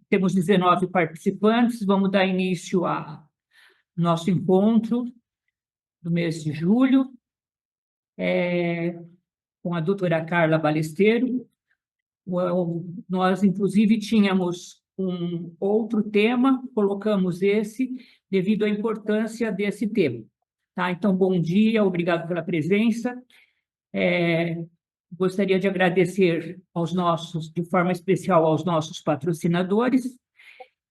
Temos 19 participantes, vamos dar início ao nosso encontro do mês de julho, com a doutora Carla Balesteiro. Nós, inclusive, tínhamos um outro tema, colocamos esse devido à importância desse tema. Tá? Então, bom dia, obrigado pela presença. Gostaria de agradecer de forma especial aos nossos patrocinadores,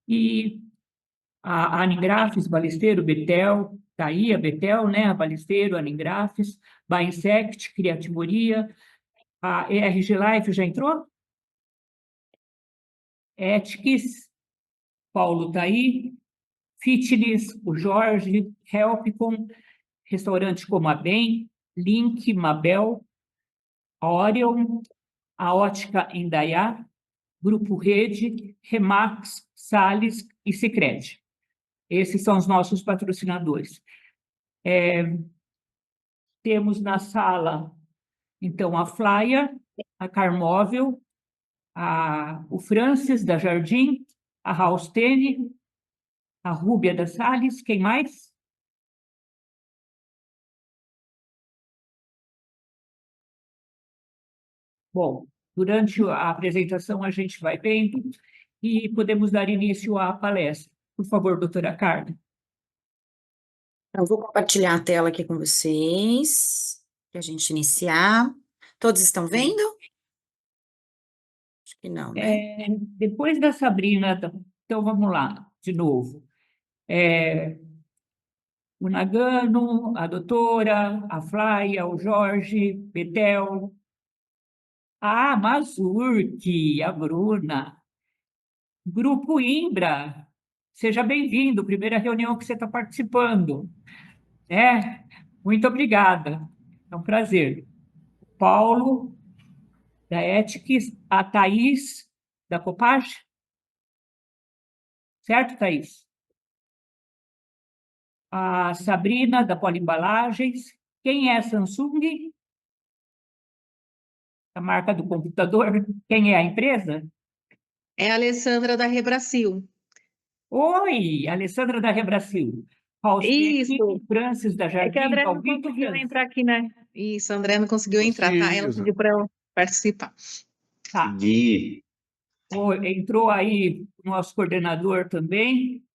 e a Anigrafes, Balesteiro, Betel, está aí a Betel, né? A Balesteiro, a Anigrafes, Bainsect, Criativoria, a ERG Life já entrou? Ethics, Paulo está aí, Fitness, o Jorge, Helpcom, Restaurante Comabem, Link, Mabel, a Orion, a Ótica Indaiá, Grupo Rede, Remax, Sales e Sicredi. Esses são os nossos patrocinadores. Temos na sala, então, a Flyer, a Carmóvel, o Francis, da Jardim, a Raustene, a Rúbia da Salles, quem mais? Bom, durante a apresentação a gente vai vendo e podemos dar início à palestra. Por favor, doutora Carla. Eu vou compartilhar a tela aqui com vocês, para a gente iniciar. Todos estão vendo? Acho que não, né? Depois da Sabrina, então vamos lá, de novo. O Nagano, a doutora, a Flávia, o Jorge, Betel, a Mazurki, a Bruna, Grupo Imbra, seja bem-vindo, primeira reunião que você está participando. Muito obrigada, é um prazer. Paulo, da Ethics, a Thaís, da Copage. Certo, Thaís? A Sabrina, da Poliembalagens. Quem é a Samsung? A marca do computador. Quem é a empresa? É a Alessandra da Rebrasil. Oi, Alessandra da Rebrasil. Isso. Francis da Jardim. É que a André não conseguiu entrar aqui, né? Isso, a André não conseguiu entrar, tá? Ela pediu para eu participar. Tá. Entrou aí o nosso coordenador também,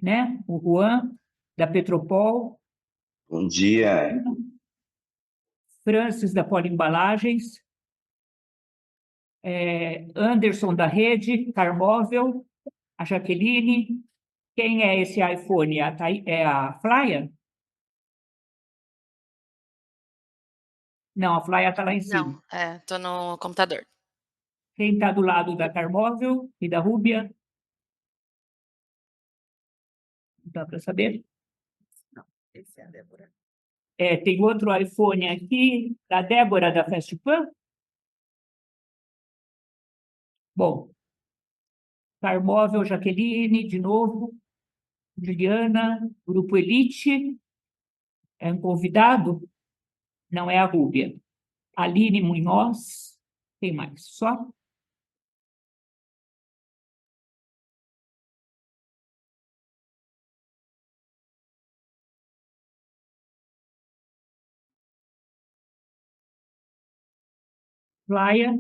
né? O Juan, da Petropol. Bom dia. Francis, da Poliembalagens. Anderson, da Rede, Carmóvel, a Jaqueline. Quem é esse iPhone? É a Flávia? Não, a Flávia está lá em cima. Não, estou no computador. Quem está do lado da Carmóvel e da Rúbia? Não dá para saber? Não, esse é a Débora. Tem outro iPhone aqui, da Débora, da Festpan. Bom, Carmóvel, Jaqueline, de novo, Juliana, Grupo Elite, é um convidado, não é a Rúbia. Aline Munhoz, tem mais? Só? Flávia.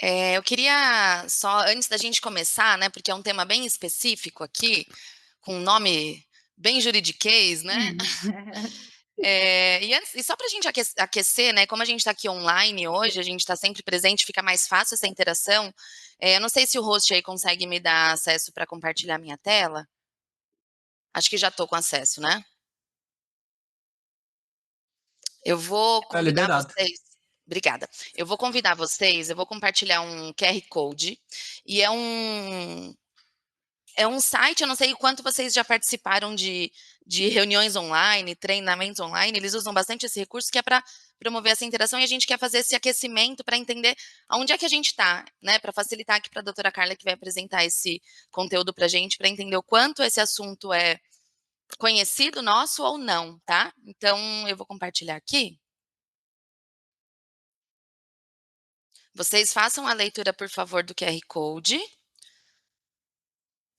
Eu queria só, antes da gente começar, né, porque é um tema bem específico aqui, com um nome bem juridiquês, né? E só para a gente aquecer, né, como a gente está aqui online hoje, a gente está sempre presente, fica mais fácil essa interação. Eu não sei se o host aí consegue me dar acesso para compartilhar minha tela. Acho que já estou com acesso, né? Eu vou convidar vocês. Obrigada. Eu vou convidar vocês, eu vou compartilhar um QR Code, e é um site, eu não sei o quanto vocês já participaram de reuniões online, treinamentos online, eles usam bastante esse recurso, que é para promover essa interação, e a gente quer fazer esse aquecimento para entender aonde é que a gente está, né, para facilitar aqui para a doutora Carla, que vai apresentar esse conteúdo para a gente, para entender o quanto esse assunto é conhecido nosso ou não, tá? Então, eu vou compartilhar aqui. Vocês façam a leitura, por favor, do QR Code.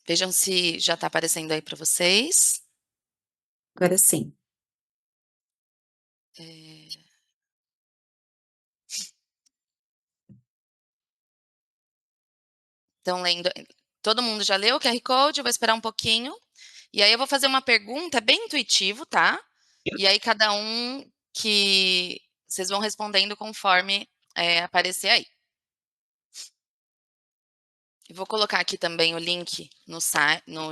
Vejam se já está aparecendo aí para vocês. Agora sim. Estão lendo. Todo mundo já leu o QR Code? Eu vou esperar um pouquinho. E aí eu vou fazer uma pergunta, é bem intuitivo, tá? E aí cada um que vocês vão respondendo conforme aparecer aí. Eu vou colocar aqui também o link no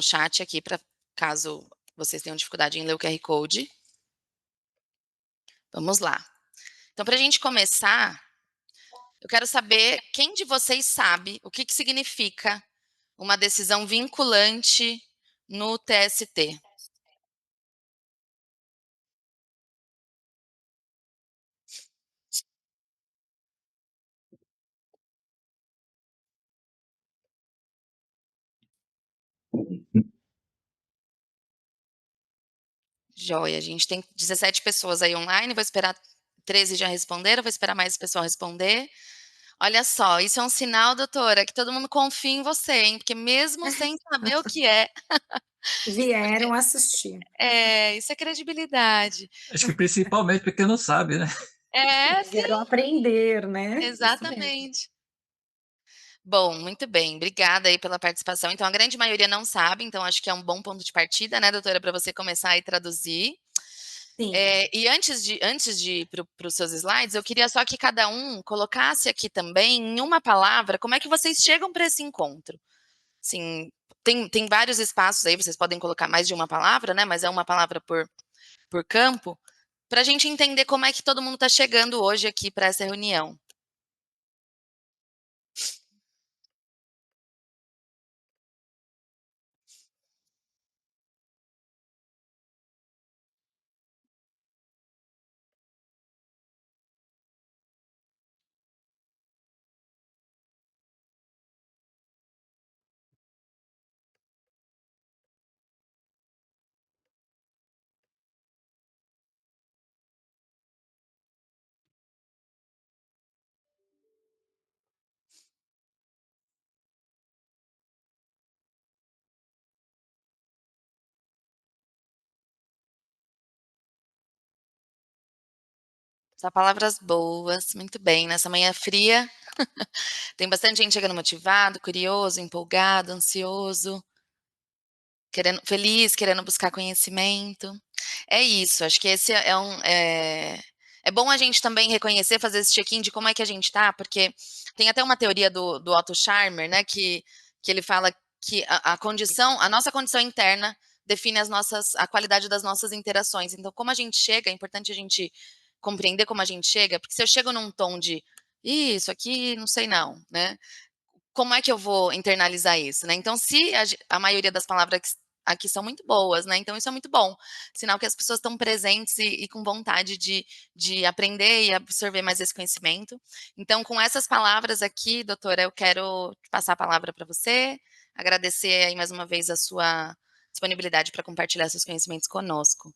chat aqui, para caso vocês tenham dificuldade em ler o QR Code. Vamos lá. Então, para a gente começar, eu quero saber quem de vocês sabe o que significa uma decisão vinculante no TST. Joia, a gente tem 17 pessoas aí online, vou esperar 13 já responderam, vou esperar mais o pessoal responder. Olha só, isso é um sinal, doutora, que todo mundo confia em você, hein? Porque mesmo sem saber o que é. Vieram assistir. Isso é credibilidade. Acho que principalmente porque não sabe, né? Sim. Vieram aprender, né? Exatamente. Bom, muito bem, obrigada aí pela participação. Então, a grande maioria não sabe, então acho que é um bom ponto de partida, né, doutora, para você começar aí traduzir. Sim. E antes de ir para os seus slides, eu queria só que cada um colocasse aqui também, em uma palavra, como é que vocês chegam para esse encontro. Assim, tem vários espaços aí, vocês podem colocar mais de uma palavra, né, mas é uma palavra por campo, para a gente entender como é que todo mundo está chegando hoje aqui para essa reunião. Só palavras boas, muito bem. Nessa manhã fria, tem bastante gente chegando motivado, curioso, empolgado, ansioso, feliz, querendo buscar conhecimento. É isso, acho que esse é bom a gente também reconhecer, fazer esse check-in de como é que a gente tá, porque tem até uma teoria do Otto Scharmer, né, que ele fala que a nossa condição interna define a qualidade das nossas interações. Então, como a gente chega, é importante a gente compreender como a gente chega, porque se eu chego num tom de isso aqui, não sei não, né? Como é que eu vou internalizar isso, né? Então, se a maioria das palavras aqui são muito boas, né? Então, isso é muito bom. Sinal que as pessoas estão presentes e com vontade de aprender e absorver mais esse conhecimento. Então, com essas palavras aqui, doutora, eu quero passar a palavra para você, agradecer aí mais uma vez a sua disponibilidade para compartilhar seus conhecimentos conosco.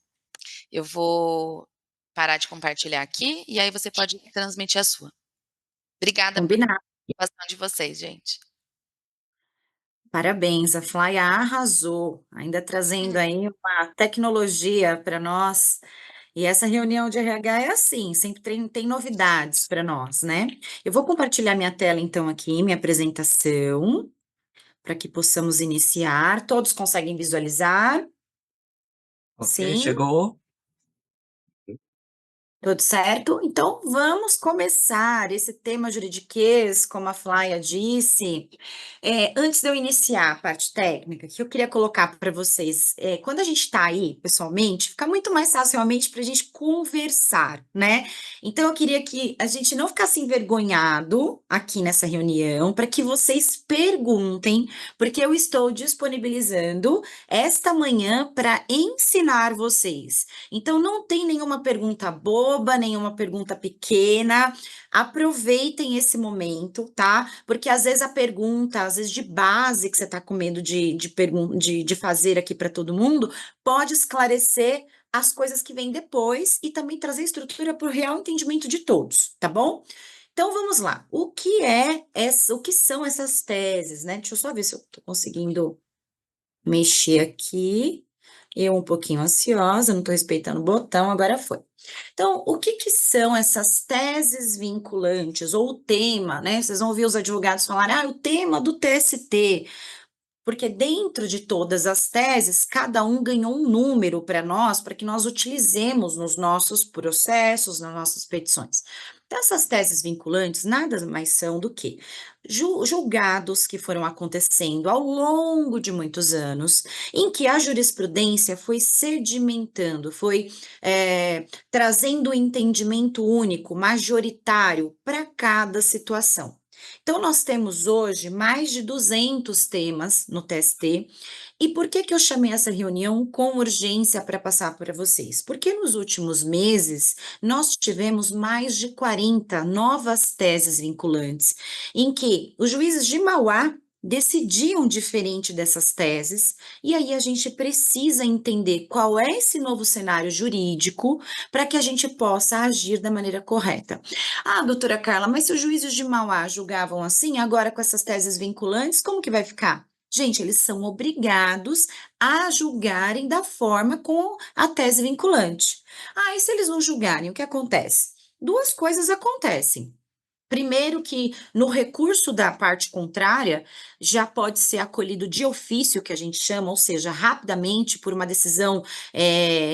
Eu vou parar de compartilhar aqui e aí você pode transmitir a sua. Obrigada pela Combinado. participação de vocês, gente. Parabéns, a Fly arrasou, ainda trazendo aí uma tecnologia para nós. E essa reunião de RH é assim, sempre tem novidades para nós, né? Eu vou compartilhar minha tela então aqui, minha apresentação, para que possamos iniciar. Todos conseguem visualizar? Ok, Sim? chegou. Tudo certo? Então, vamos começar esse tema juridiquês, como a Flávia disse. Antes de eu iniciar a parte técnica, que eu queria colocar para vocês, quando a gente está aí, pessoalmente, fica muito mais fácil realmente para a gente conversar, né? Então, eu queria que a gente não ficasse envergonhado aqui nessa reunião, para que vocês perguntem, porque eu estou disponibilizando esta manhã para ensinar vocês. Então, não tem nenhuma pergunta boba, nenhuma pergunta pequena. Aproveitem esse momento, tá? Porque às vezes a pergunta, às vezes de base que você está com medo de fazer aqui para todo mundo, pode esclarecer as coisas que vêm depois e também trazer estrutura para o real entendimento de todos, tá bom? Então, vamos lá. O que são essas teses, né? Deixa eu só ver se eu estou conseguindo mexer aqui. Eu um pouquinho ansiosa, não estou respeitando o botão, agora foi. Então, o que são essas teses vinculantes, ou o tema, né? Vocês vão ouvir os advogados falarem, o tema do TST, porque dentro de todas as teses, cada um ganhou um número para nós, para que nós utilizemos nos nossos processos, nas nossas petições. Então, essas teses vinculantes nada mais são do que julgados que foram acontecendo ao longo de muitos anos, em que a jurisprudência foi sedimentando, foi trazendo um entendimento único, majoritário para cada situação. Então, nós temos hoje mais de 200 temas no TST. E por que eu chamei essa reunião com urgência para passar para vocês? Porque nos últimos meses, nós tivemos mais de 40 novas teses vinculantes, em que os juízes de Mauá decidiam diferente dessas teses, e aí a gente precisa entender qual é esse novo cenário jurídico para que a gente possa agir da maneira correta. Doutora Carla, mas se os juízes de Mauá julgavam assim, agora com essas teses vinculantes, como que vai ficar? Gente, eles são obrigados a julgarem da forma com a tese vinculante. E se eles não julgarem, o que acontece? Duas coisas acontecem. Primeiro que no recurso da parte contrária já pode ser acolhido de ofício, que a gente chama, ou seja, rapidamente por uma decisão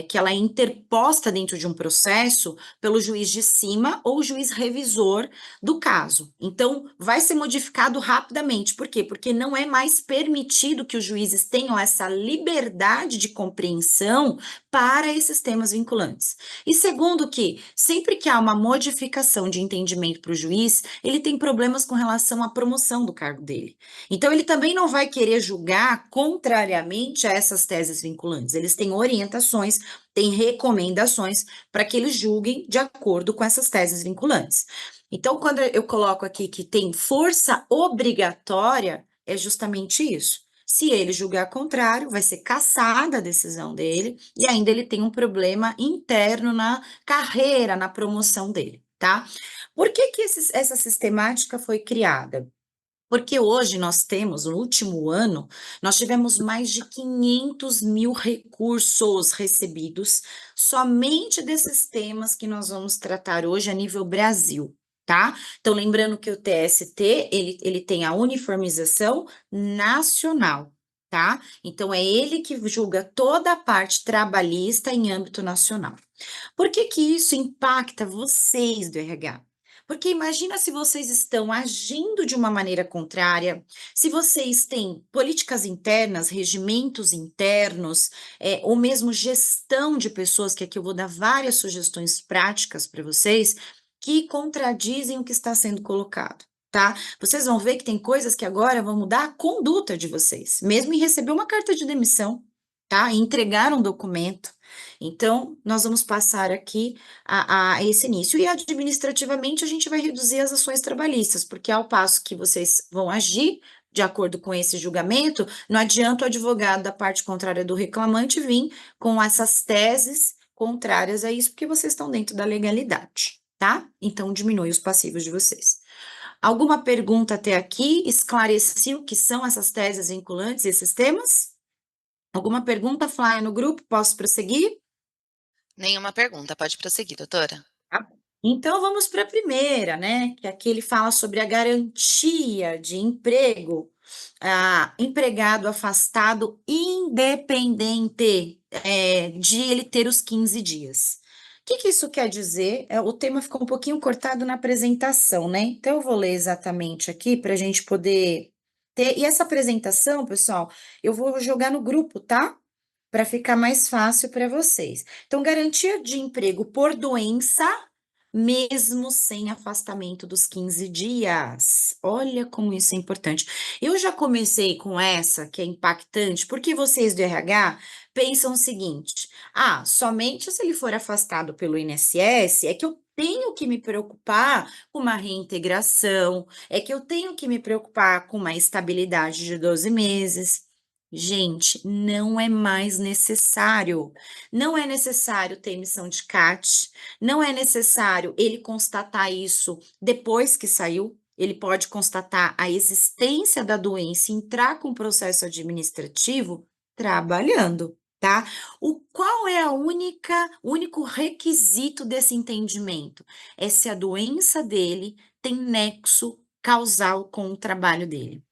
que ela é interposta dentro de um processo pelo juiz de cima ou juiz revisor do caso. Então, vai ser modificado rapidamente. Por quê? Porque não é mais permitido que os juízes tenham essa liberdade de compreensão para esses temas vinculantes. E segundo que, sempre que há uma modificação de entendimento para o juiz, ele tem problemas com relação à promoção do cargo dele. Então, ele também não vai querer julgar contrariamente a essas teses vinculantes. Eles têm orientações, têm recomendações para que eles julguem de acordo com essas teses vinculantes. Então, quando eu coloco aqui que tem força obrigatória, é justamente isso. Se ele julgar contrário, vai ser cassada a decisão dele e ainda ele tem um problema interno na carreira, na promoção dele, tá? Por que essa sistemática foi criada? Porque hoje nós temos, no último ano, nós tivemos mais de 500 mil recursos recebidos somente desses temas que nós vamos tratar hoje a nível Brasil, tá? Então, lembrando que o TST, ele tem a uniformização nacional, tá? Então, é ele que julga toda a parte trabalhista em âmbito nacional. Por que isso impacta vocês do RH? Porque imagina se vocês estão agindo de uma maneira contrária, se vocês têm políticas internas, regimentos internos, ou mesmo gestão de pessoas, que aqui eu vou dar várias sugestões práticas para vocês, que contradizem o que está sendo colocado, tá? Vocês vão ver que tem coisas que agora vão mudar a conduta de vocês, mesmo em receber uma carta de demissão, tá? E entregar um documento. Então, nós vamos passar aqui a esse início. E administrativamente, a gente vai reduzir as ações trabalhistas, porque ao passo que vocês vão agir de acordo com esse julgamento, não adianta o advogado da parte contrária do reclamante vir com essas teses contrárias a isso, porque vocês estão dentro da legalidade, tá? Então, diminui os passivos de vocês. Alguma pergunta até aqui? Esclareci o que são essas teses vinculantes e esses temas? Alguma pergunta, Flávia, no grupo? Posso prosseguir? Nenhuma pergunta, pode prosseguir, doutora. Então, vamos para a primeira, né? Que aqui ele fala sobre a garantia de emprego, empregado afastado independente de ele ter os 15 dias. O que isso quer dizer? O tema ficou um pouquinho cortado na apresentação, né? Então, eu vou ler exatamente aqui para a gente poder ter. E essa apresentação, pessoal, eu vou jogar no grupo, tá? Para ficar mais fácil para vocês. Então, garantia de emprego por doença, mesmo sem afastamento dos 15 dias. Olha como isso é importante. Eu já comecei com essa, que é impactante, porque vocês do RH pensam o seguinte: somente se ele for afastado pelo INSS é que eu tenho que me preocupar com uma reintegração, é que eu tenho que me preocupar com uma estabilidade de 12 meses. Gente, não é mais necessário. Não é necessário ter emissão de CAT, não é necessário ele constatar isso depois que saiu. Ele pode constatar a existência da doença e entrar com processo administrativo trabalhando, tá? Qual é o único requisito desse entendimento? É se a doença dele tem nexo causal com o trabalho dele.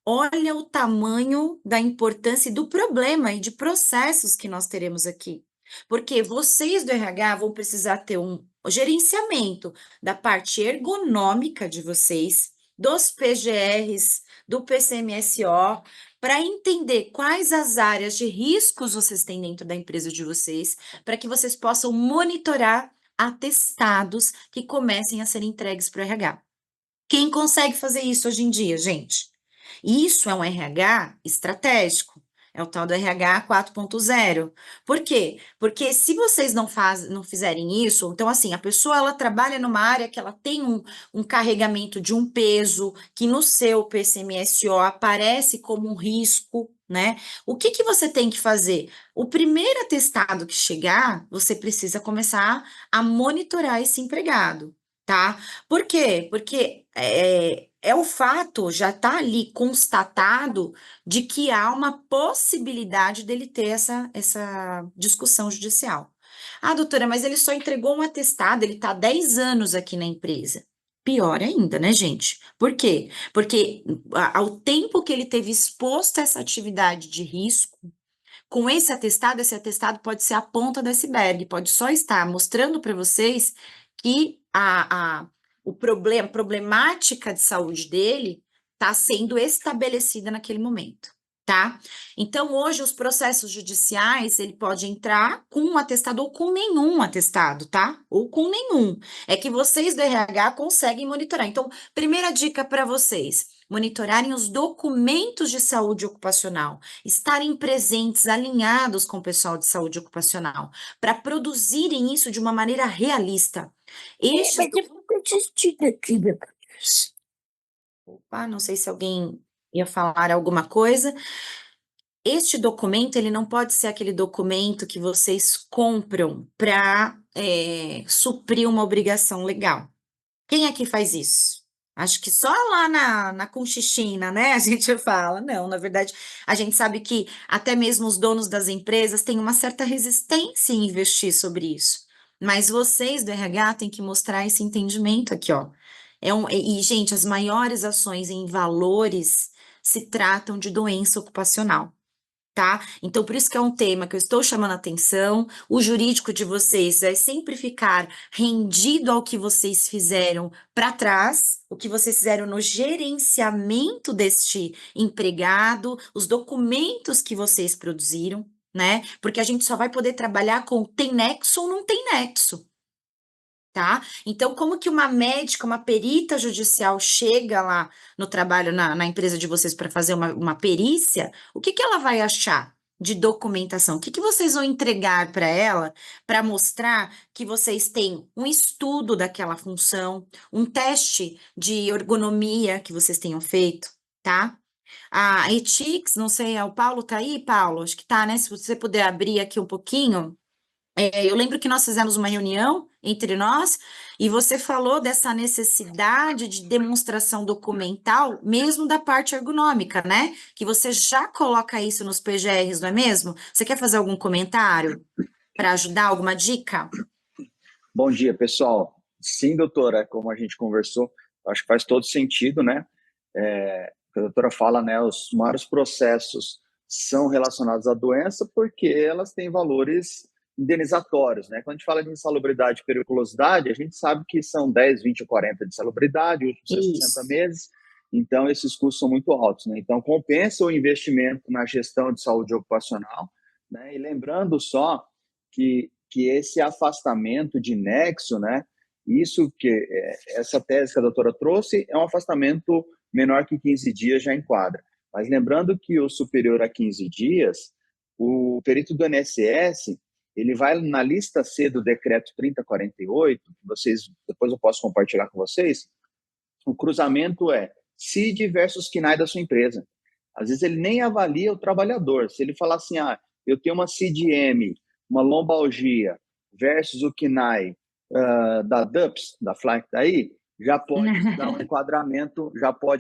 Olha o tamanho da importância e do problema e de processos que nós teremos aqui. Porque vocês do RH vão precisar ter um gerenciamento da parte ergonômica de vocês, dos PGRs, do PCMSO, para entender quais as áreas de riscos vocês têm dentro da empresa de vocês, para que vocês possam monitorar atestados que comecem a ser entregues para o RH. Quem consegue fazer isso hoje em dia, gente? Isso é um RH estratégico, é o tal do RH 4.0. Por quê? Porque se vocês não fizerem isso, então assim, a pessoa ela trabalha numa área que ela tem um carregamento de um peso que no seu PCMSO aparece como um risco, né? O que você tem que fazer? O primeiro atestado que chegar, você precisa começar a monitorar esse empregado, tá? Por quê? Porque é o fato, já está ali constatado, de que há uma possibilidade dele ter essa discussão judicial. Ah, doutora, mas ele só entregou um atestado, ele está há 10 anos aqui na empresa. Pior ainda, né, gente? Por quê? Porque ao tempo que ele teve exposto a essa atividade de risco, com esse atestado pode ser a ponta do iceberg, pode só estar mostrando para vocês que a problemática de saúde dele está sendo estabelecida naquele momento, tá? Então, hoje, os processos judiciais, ele pode entrar com um atestado ou com nenhum atestado, tá? Ou com nenhum. É que vocês do RH conseguem monitorar. Então, primeira dica para vocês: monitorarem os documentos de saúde ocupacional, estarem presentes, alinhados com o pessoal de saúde ocupacional, para produzirem isso de uma maneira realista. Opa, não sei se alguém ia falar alguma coisa. Este documento, ele não pode ser aquele documento que vocês compram para suprir uma obrigação legal. Quem é que faz isso? Acho que só lá na Conchichina, né? A gente fala. Não, na verdade, a gente sabe que até mesmo os donos das empresas têm uma certa resistência em investir sobre isso. Mas vocês do RH têm que mostrar esse entendimento aqui, ó. Gente, as maiores ações em valores se tratam de doença ocupacional. Tá? Então, por isso que é um tema que eu estou chamando a atenção. O jurídico de vocês vai sempre ficar rendido ao que vocês fizeram para trás, o que vocês fizeram no gerenciamento deste empregado, os documentos que vocês produziram, né? Porque a gente só vai poder trabalhar com tem nexo ou não tem nexo. Tá? Então, como que uma médica, uma perita judicial chega lá no trabalho, na empresa de vocês para fazer uma perícia, o que ela vai achar de documentação? O que vocês vão entregar para ela para mostrar que vocês têm um estudo daquela função, um teste de ergonomia que vocês tenham feito, tá? A Ethics, não sei, o Paulo tá aí, Paulo? Acho que tá, né? Se você puder abrir aqui um pouquinho. Eu lembro que nós fizemos uma reunião entre nós e você falou dessa necessidade de demonstração documental, mesmo da parte ergonômica, né? Que você já coloca isso nos PGRs, não é mesmo? Você quer fazer algum comentário para ajudar, alguma dica? Bom dia, pessoal. Sim, doutora, como a gente conversou, acho que faz todo sentido, né? A doutora fala, né? Os maiores processos são relacionados à doença porque elas têm valores indenizatórios, né? Quando a gente fala de insalubridade e periculosidade, a gente sabe que são 10, 20 ou 40 de salubridade, últimos 60 meses, então esses custos são muito altos, né? Então compensa o investimento na gestão de saúde ocupacional, né? E lembrando só que esse afastamento de nexo, né? Isso que essa tese que a doutora trouxe é um afastamento menor que 15 dias já enquadra. Mas lembrando que o superior a 15 dias, o perito do INSS, ele vai na lista C do decreto 3048, que depois eu posso compartilhar com vocês, o cruzamento é CID versus CNAE da sua empresa. Às vezes ele nem avalia o trabalhador. Se ele falar assim, eu tenho uma CID-M, uma lombalgia versus o KNAI da DUPS, da Fly que tá aí, já pode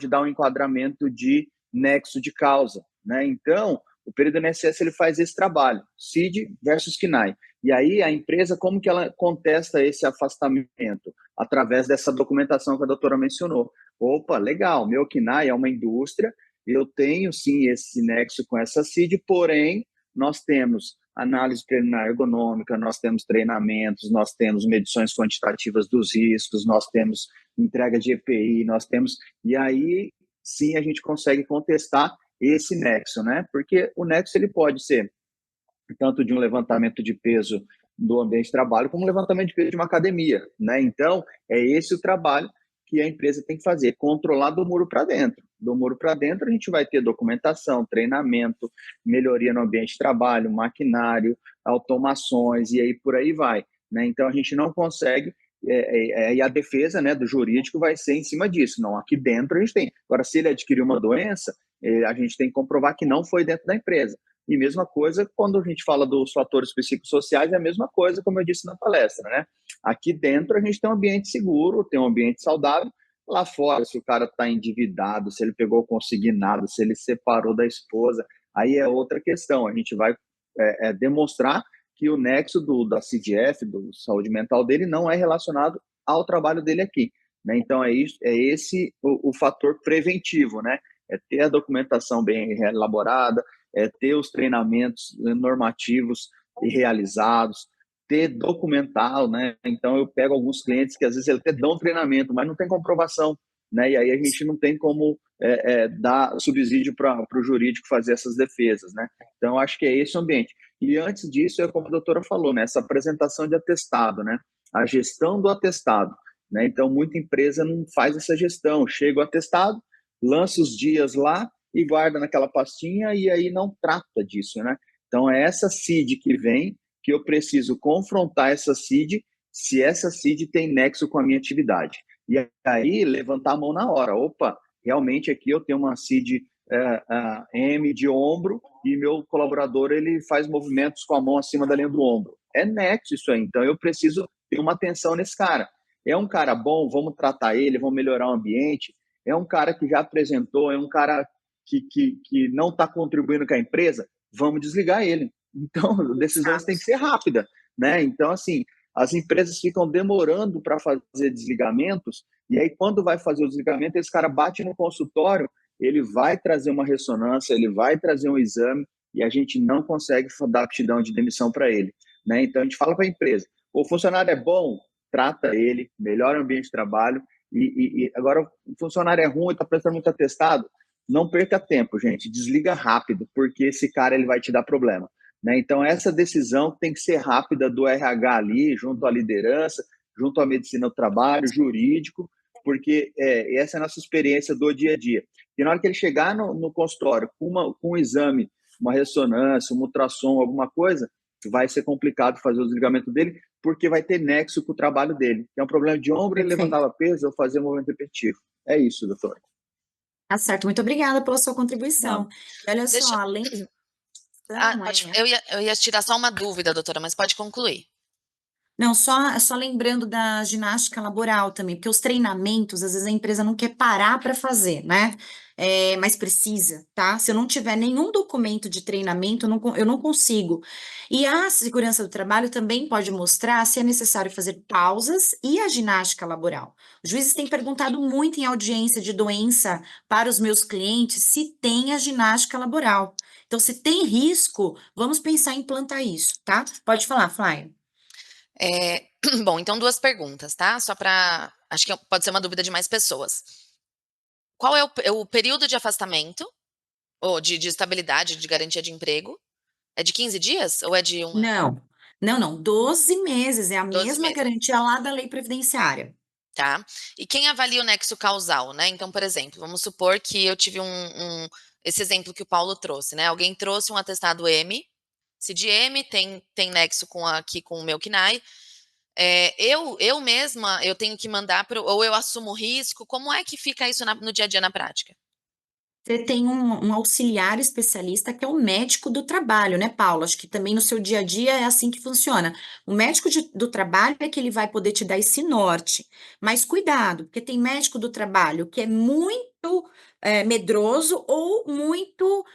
dar um enquadramento de nexo de causa, né? Então, o período INSS ele faz esse trabalho, CID versus KNAI. E aí a empresa, como que ela contesta esse afastamento? Através dessa documentação que a doutora mencionou. Opa, legal, meu KNAI é uma indústria, eu tenho sim esse nexo com essa CID, porém, nós temos análise preliminar ergonômica, nós temos treinamentos, nós temos medições quantitativas dos riscos, nós temos entrega de EPI, nós temos... E aí, sim, a gente consegue contestar esse nexo, né? Porque o nexo ele pode ser tanto de um levantamento de peso do ambiente de trabalho, como um levantamento de peso de uma academia, né? Então, é esse o trabalho que a empresa tem que fazer, controlar do muro para dentro. Do muro para dentro, a gente vai ter documentação, treinamento, melhoria no ambiente de trabalho, maquinário, automações, e aí por aí vai, né? Então, a gente não consegue, e a defesa, né, do jurídico vai ser em cima disso. Não, aqui dentro a gente tem. Agora, se ele adquiriu uma doença, a gente tem que comprovar que não foi dentro da empresa. E mesma coisa quando a gente fala dos fatores psicossociais, é a mesma coisa, como eu disse na palestra, né? Aqui dentro a gente tem um ambiente seguro, tem um ambiente saudável. Lá fora, se o cara está endividado, se ele pegou consignado, se ele separou da esposa, aí é outra questão. A gente vai demonstrar que o nexo da CDF, do saúde mental dele, não é relacionado ao trabalho dele aqui, né? Então, é esse o fator preventivo, né? É ter a documentação bem elaborada, ter os treinamentos normativos e realizados, ter documental, né? Então, eu pego alguns clientes que às vezes eles até dão treinamento, mas não tem comprovação, né? E aí a gente não tem como dar subsídio para o jurídico fazer essas defesas, né? Então, eu acho que é esse o ambiente. E antes disso, como a doutora falou, né? Essa apresentação de atestado, né? A gestão do atestado, né? Então, muita empresa não faz essa gestão. Chega o atestado, lança os dias lá e guarda naquela pastinha e aí não trata disso, né? Então, é essa CID que vem, que eu preciso confrontar essa CID, se essa CID tem nexo com a minha atividade. E aí, levantar a mão na hora. Opa, realmente aqui eu tenho uma CID M de ombro e meu colaborador ele faz movimentos com a mão acima da linha do ombro. É nexo isso aí. Então, eu preciso ter uma atenção nesse cara. É um cara bom, vamos tratar ele, vamos melhorar o ambiente. É um cara que já apresentou, é um cara que não está contribuindo com a empresa, vamos desligar ele. Então, decisões têm que ser rápidas, né? Então, assim, as empresas ficam demorando para fazer desligamentos, e aí, quando vai fazer o desligamento, esse cara bate no consultório, ele vai trazer uma ressonância, ele vai trazer um exame, e a gente não consegue dar aptidão de demissão para ele, né? Então, a gente fala para a empresa, o funcionário é bom, trata ele, melhora o ambiente de trabalho, e agora o funcionário é ruim, está prestando muito atestado, não perca tempo, gente, desliga rápido, porque esse cara ele vai te dar problema, né? Então, essa decisão tem que ser rápida do RH ali, junto à liderança, junto à medicina do trabalho, jurídico, porque essa é a nossa experiência do dia a dia. E na hora que ele chegar no consultório com um exame, uma ressonância, um ultrassom, alguma coisa, vai ser complicado fazer o desligamento dele, porque vai ter nexo com o trabalho dele. É um problema de ombro, ele levantava peso, eu fazia movimento repetitivo. É isso, doutor. Tá certo, muito obrigada pela sua contribuição. E olha só, além... Eu ia tirar só uma dúvida, doutora, mas pode concluir. Não, só lembrando da ginástica laboral também, porque os treinamentos, às vezes a empresa não quer parar para fazer, né? Mas precisa, tá? Se eu não tiver nenhum documento de treinamento, eu não consigo. E a segurança do trabalho também pode mostrar se é necessário fazer pausas e a ginástica laboral. Os juízes têm perguntado muito em audiência de doença para os meus clientes se tem a ginástica laboral. Então, se tem risco, vamos pensar em implantar isso, tá? Pode falar, Flávia. Bom, então 2 perguntas, tá? Só para... Acho que pode ser uma dúvida de mais pessoas. Qual é o período de afastamento, ou de estabilidade, de garantia de emprego? É de 15 dias ou é de um ano? Não, 12 meses, é a 12 mesma meses. garantia lá da lei previdenciária. Tá? E quem avalia o nexo causal, né? Então, por exemplo, vamos supor que eu tive esse exemplo que o Paulo trouxe, né? Alguém trouxe um atestado M, se de M tem nexo aqui com o meu KNAI, eu mesma, eu tenho que mandar ou eu assumo o risco, como é que fica isso no dia a dia na prática? você tem um auxiliar especialista que é o médico do trabalho, né, Paulo? Acho que também no seu dia a dia é assim que funciona. O médico do trabalho é que ele vai poder te dar esse norte. Mas cuidado, porque tem médico do trabalho que é muito medroso ou muito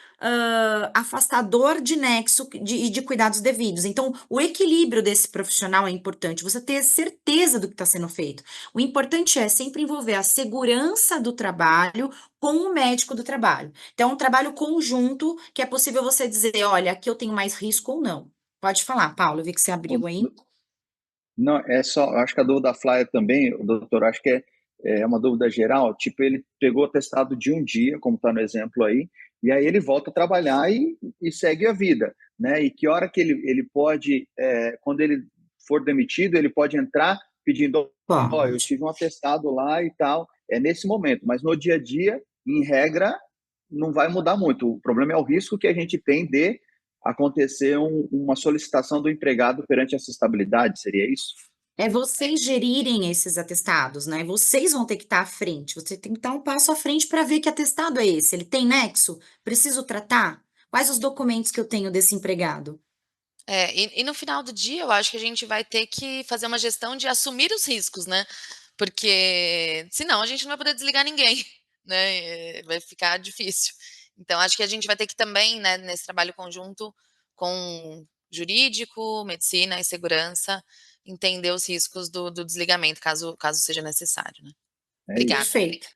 afastador de nexo e de cuidados devidos. Então, o equilíbrio desse profissional é importante, você ter certeza do que está sendo feito. O importante é sempre envolver a segurança do trabalho com o médico do trabalho. Então, é um trabalho conjunto que é possível você dizer, olha, aqui eu tenho mais risco ou não. Pode falar, Paulo, eu vi que você abriu aí. Não, é só, acho que a dúvida da Flávia também, doutor, acho que é uma dúvida geral, tipo, ele pegou o atestado de um dia, como está no exemplo aí, e aí ele volta a trabalhar e segue a vida, né? E que hora que ele pode, quando ele for demitido, ele pode entrar pedindo, ó, eu tive um atestado lá e tal, é nesse momento, mas no dia a dia, em regra, não vai mudar muito. O problema é o risco que a gente tem de acontecer uma solicitação do empregado perante essa estabilidade, seria isso? É vocês gerirem esses atestados, né? Vocês vão ter que estar à frente. Você tem que estar um passo à frente para ver que atestado é esse. Ele tem nexo? Preciso tratar? Quais os documentos que eu tenho desse empregado? E no final do dia, eu acho que a gente vai ter que fazer uma gestão de assumir os riscos, né? Porque senão a gente não vai poder desligar ninguém, né? Vai ficar difícil. Então, acho que a gente vai ter que também, né, nesse trabalho conjunto com jurídico, medicina e segurança, entender os riscos do desligamento, caso seja necessário, né? Obrigada. Perfeito.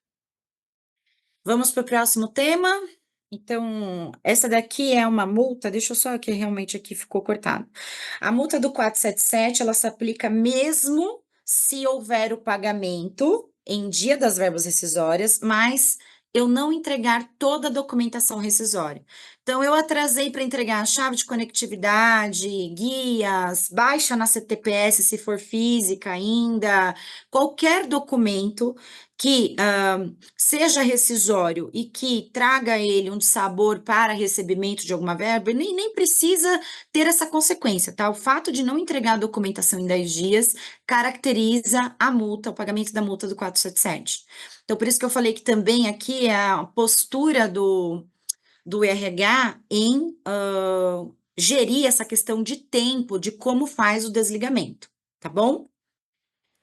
Vamos para o próximo tema. Então, essa daqui é uma multa, deixa eu só que realmente aqui ficou cortado. A multa do 477, ela se aplica mesmo se houver o pagamento em dia das verbas rescisórias, mas eu não entregar toda a documentação rescisória. Então, eu atrasei para entregar a chave de conectividade, guias, baixa na CTPS se for física ainda, qualquer documento que seja rescisório e que traga ele um sabor para recebimento de alguma verba, nem precisa ter essa consequência, tá? O fato de não entregar a documentação em 10 dias caracteriza a multa, o pagamento da multa do 477. Então, por isso que eu falei que também aqui é a postura do RH em gerir essa questão de tempo, de como faz o desligamento, tá bom?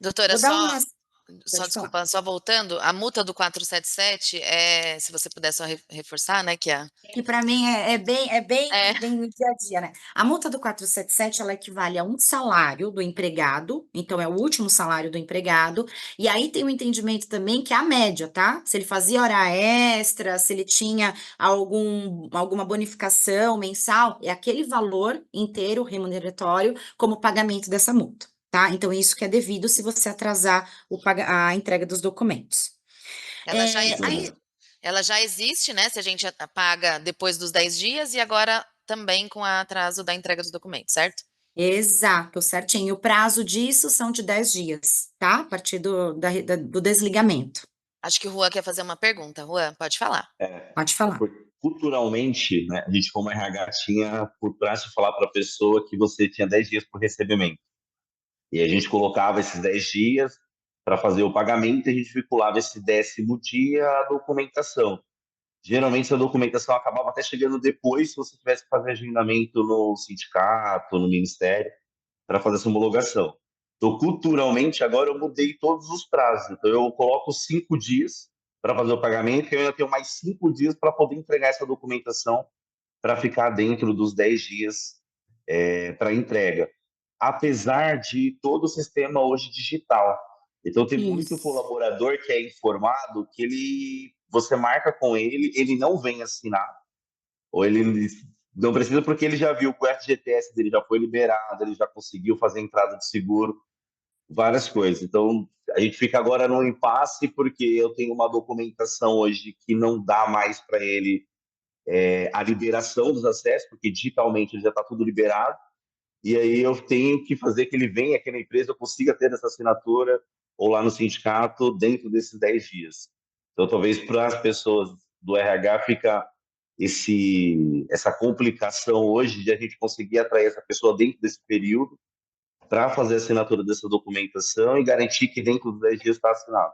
Doutora, Vou dar uma... só Pode falar. desculpa, só voltando, a multa do 477 se você puder só reforçar, né, Que para mim é bem É. no dia a dia, né? A multa do 477, ela equivale a um salário do empregado, então é o último salário do empregado, e aí tem o entendimento também que é a média, tá? Se ele fazia hora extra, se ele tinha alguma bonificação mensal, é aquele valor inteiro remuneratório como pagamento dessa multa, tá? Então, isso que é devido se você atrasar a entrega dos documentos. Ela já existe, né? Se a gente paga depois dos 10 dias e agora também com o atraso da entrega dos documentos, certo? Exato, certinho. O prazo disso são de 10 dias, tá? A partir do desligamento. Acho que o Juan quer fazer uma pergunta. Juan, pode falar. Pode falar. Culturalmente, né, a gente, como RH, tinha por praxe falar para a pessoa que você tinha 10 dias para o recebimento. E a gente colocava esses 10 dias para fazer o pagamento e a gente vinculava esse 10º dia à documentação. Geralmente, essa documentação acabava até chegando depois, se você tivesse que fazer agendamento no sindicato, no ministério, para fazer essa homologação. Então, culturalmente, agora eu mudei todos os prazos. Então, eu coloco 5 dias para fazer o pagamento e eu ainda tenho mais 5 dias para poder entregar essa documentação para ficar dentro dos 10 dias para entrega. Apesar de todo o sistema hoje digital. Então, tem muito colaborador que é informado que você marca com ele não vem assinar, ou ele não precisa porque ele já viu que o FGTS dele já foi liberado, ele já conseguiu fazer entrada de seguro, várias coisas. Então, a gente fica agora num impasse porque eu tenho uma documentação hoje que não dá mais para ele a liberação dos acessos, porque digitalmente ele já está tudo liberado, e aí eu tenho que fazer que ele venha aqui na empresa, eu consiga ter essa assinatura ou lá no sindicato dentro desses 10 dias. Então, talvez para as pessoas do RH fica essa complicação hoje de a gente conseguir atrair essa pessoa dentro desse período para fazer a assinatura dessa documentação e garantir que dentro dos 10 dias está assinado.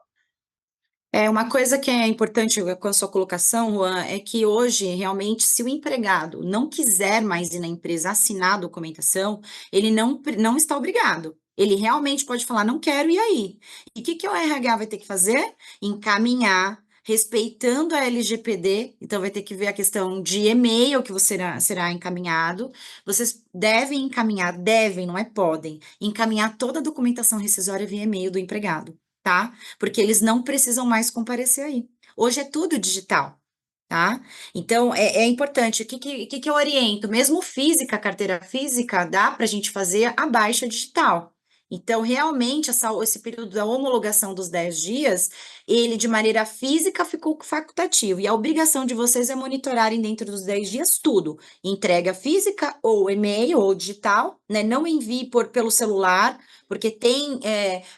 Uma coisa que é importante com a sua colocação, Juan, é que hoje, realmente, se o empregado não quiser mais ir na empresa assinar a documentação, ele não está obrigado. Ele realmente pode falar, não quero, e aí? E o que o RH vai ter que fazer? Encaminhar, respeitando a LGPD, então vai ter que ver a questão de e-mail que você será encaminhado. Vocês devem, não é podem, encaminhar toda a documentação rescisória via e-mail do empregado, tá? Porque eles não precisam mais comparecer aí. Hoje é tudo digital, tá? Então, é importante. O que eu oriento? Mesmo física, carteira física, dá para a gente fazer a baixa digital. Então, realmente, esse período da homologação dos 10 dias, ele, de maneira física, ficou facultativo. E a obrigação de vocês é monitorarem dentro dos 10 dias tudo. Entrega física, ou e-mail, ou digital, né? Não envie pelo celular, porque tem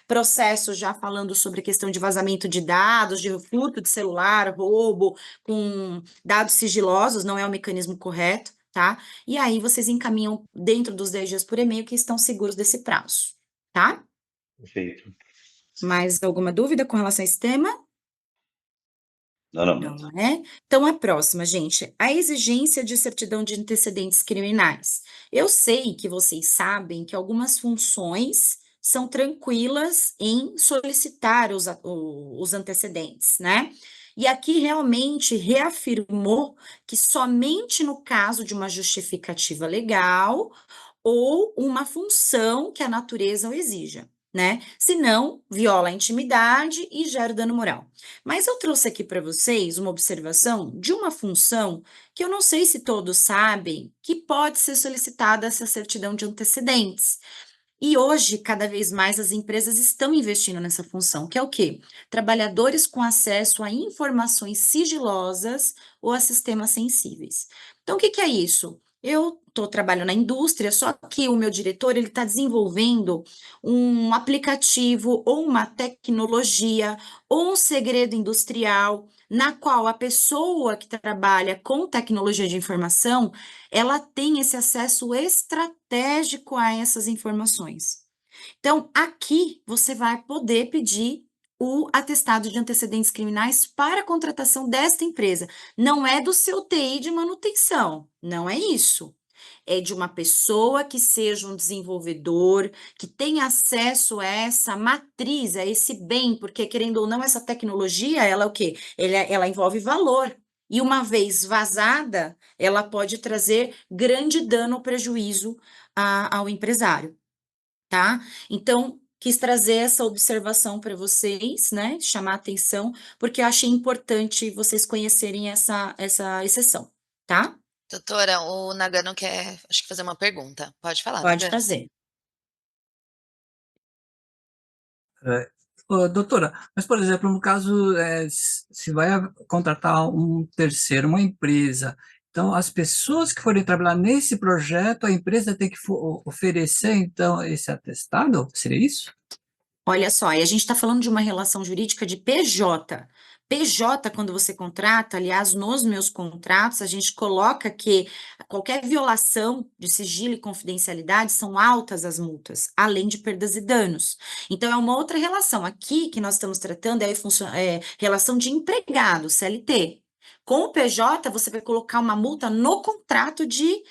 processos já falando sobre a questão de vazamento de dados, de furto de celular, roubo, com dados sigilosos, não é o mecanismo correto, tá? E aí vocês encaminham dentro dos 10 dias por e-mail que estão seguros desse prazo, tá? Perfeito. Mais alguma dúvida com relação a esse tema? Não. Não é? Então, a próxima, gente, a exigência de certidão de antecedentes criminais. Eu sei que vocês sabem que algumas funções são tranquilas em solicitar os antecedentes, né? E aqui realmente reafirmou que somente no caso de uma justificativa legal ou uma função que a natureza o exija, né? Senão, viola a intimidade e gera dano moral. Mas eu trouxe aqui para vocês uma observação de uma função que eu não sei se todos sabem que pode ser solicitada essa certidão de antecedentes. E hoje, cada vez mais, as empresas estão investindo nessa função, que é o quê? Trabalhadores com acesso a informações sigilosas ou a sistemas sensíveis. Então, o que é isso? Eu trabalho na indústria, só que o meu diretor ele está desenvolvendo um aplicativo ou uma tecnologia ou um segredo industrial na qual a pessoa que trabalha com tecnologia de informação ela tem esse acesso estratégico a essas informações. Então, aqui você vai poder pedir o atestado de antecedentes criminais para a contratação desta empresa. Não é do seu TI de manutenção, não é isso. É de uma pessoa que seja um desenvolvedor, que tenha acesso a essa matriz, a esse bem, porque, querendo ou não, essa tecnologia, ela é o quê? Ela envolve valor. E uma vez vazada, ela pode trazer grande dano ou prejuízo ao empresário, tá? Então, quis trazer essa observação para vocês, né? Chamar a atenção, porque eu achei importante vocês conhecerem essa exceção, tá? Doutora, o Nagano quer, acho que fazer uma pergunta. Pode falar, Pode Nagano. fazer. Doutora, mas, por exemplo, no caso, se vai contratar um terceiro, uma empresa, então, as pessoas que forem trabalhar nesse projeto, a empresa tem que oferecer, então, esse atestado? Seria isso? Olha só, e a gente está falando de uma relação jurídica de PJ. PJ, quando você contrata, aliás, nos meus contratos, a gente coloca que qualquer violação de sigilo e confidencialidade são altas as multas, além de perdas e danos. Então, é uma outra relação. Aqui que nós estamos tratando é relação de empregado, CLT. Com o PJ, você vai colocar uma multa no contrato de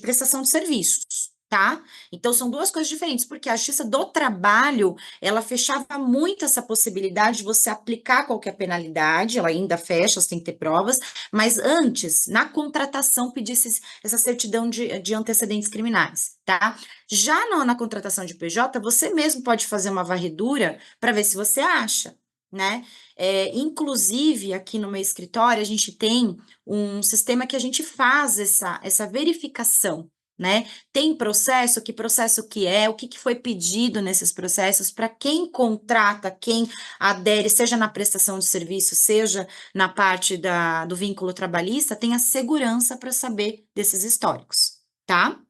prestação de serviços. Tá? Então, são duas coisas diferentes, porque a Justiça do Trabalho, ela fechava muito essa possibilidade de você aplicar qualquer penalidade, ela ainda fecha, você tem que ter provas, mas antes, na contratação, pedisse essa certidão de antecedentes criminais, tá? Já na contratação de PJ, você mesmo pode fazer uma varredura para ver se você acha, né? Inclusive, aqui no meu escritório, a gente tem um sistema que a gente faz essa verificação, né? Tem processo, que processo que é, o que foi pedido nesses processos, para quem contrata, quem adere, seja na prestação de serviço, seja na parte do vínculo trabalhista, tenha segurança para saber desses históricos, tá?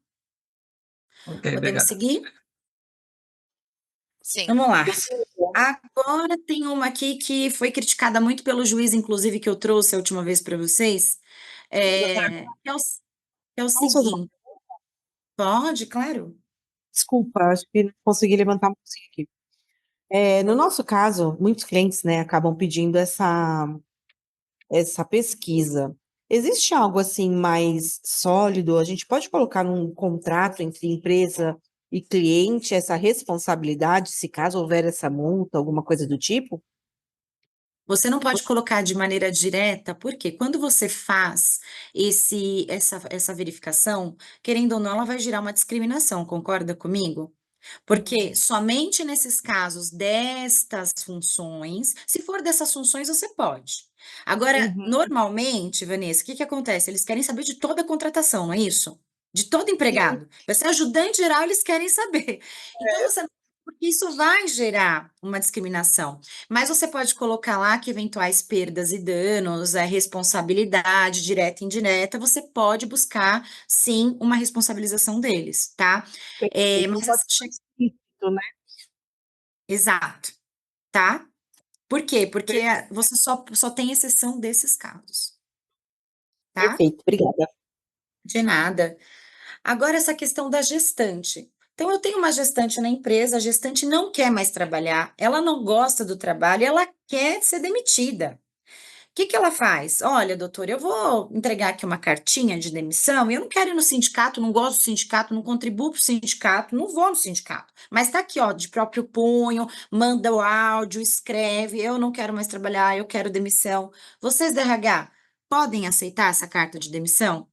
Ok, Podemos obrigado. seguir? Sim. Vamos lá. Agora tem uma aqui que foi criticada muito pelo juiz, inclusive, que eu trouxe a última vez para vocês, que é o seguinte. Pode, claro. Desculpa, acho que não consegui levantar a mãozinha aqui. No nosso caso, muitos clientes, né, acabam pedindo essa pesquisa. Existe algo assim mais sólido? A gente pode colocar num contrato entre empresa e cliente essa responsabilidade, se caso houver essa multa, alguma coisa do tipo? Você não pode colocar de maneira direta, porque quando você faz essa verificação, querendo ou não, ela vai gerar uma discriminação, concorda comigo? Porque somente nesses casos destas funções, se for dessas funções, você pode. Agora, Uhum. normalmente, Vanessa, o que que acontece? Eles querem saber de toda a contratação, não é isso? De todo empregado. Você é ajudante geral, eles querem saber. Então, porque isso vai gerar uma discriminação. Mas você pode colocar lá que eventuais perdas e danos, responsabilidade direta e indireta, você pode buscar, sim, uma responsabilização deles, tá? Não Mas pode essa ser explícito, né? Exato, tá? Por quê? Porque você só tem exceção desses casos, tá? Perfeito, obrigada. De nada. Agora, essa questão da gestante. Então, eu tenho uma gestante na empresa, a gestante não quer mais trabalhar, ela não gosta do trabalho, ela quer ser demitida. O que que ela faz? Olha, doutor, eu vou entregar aqui uma cartinha de demissão. Eu não quero ir no sindicato, não gosto do sindicato, não contribuo para o sindicato, não vou no sindicato. Mas tá aqui, ó, de próprio punho, manda o áudio, escreve. Eu não quero mais trabalhar, eu quero demissão. Vocês da RH podem aceitar essa carta de demissão?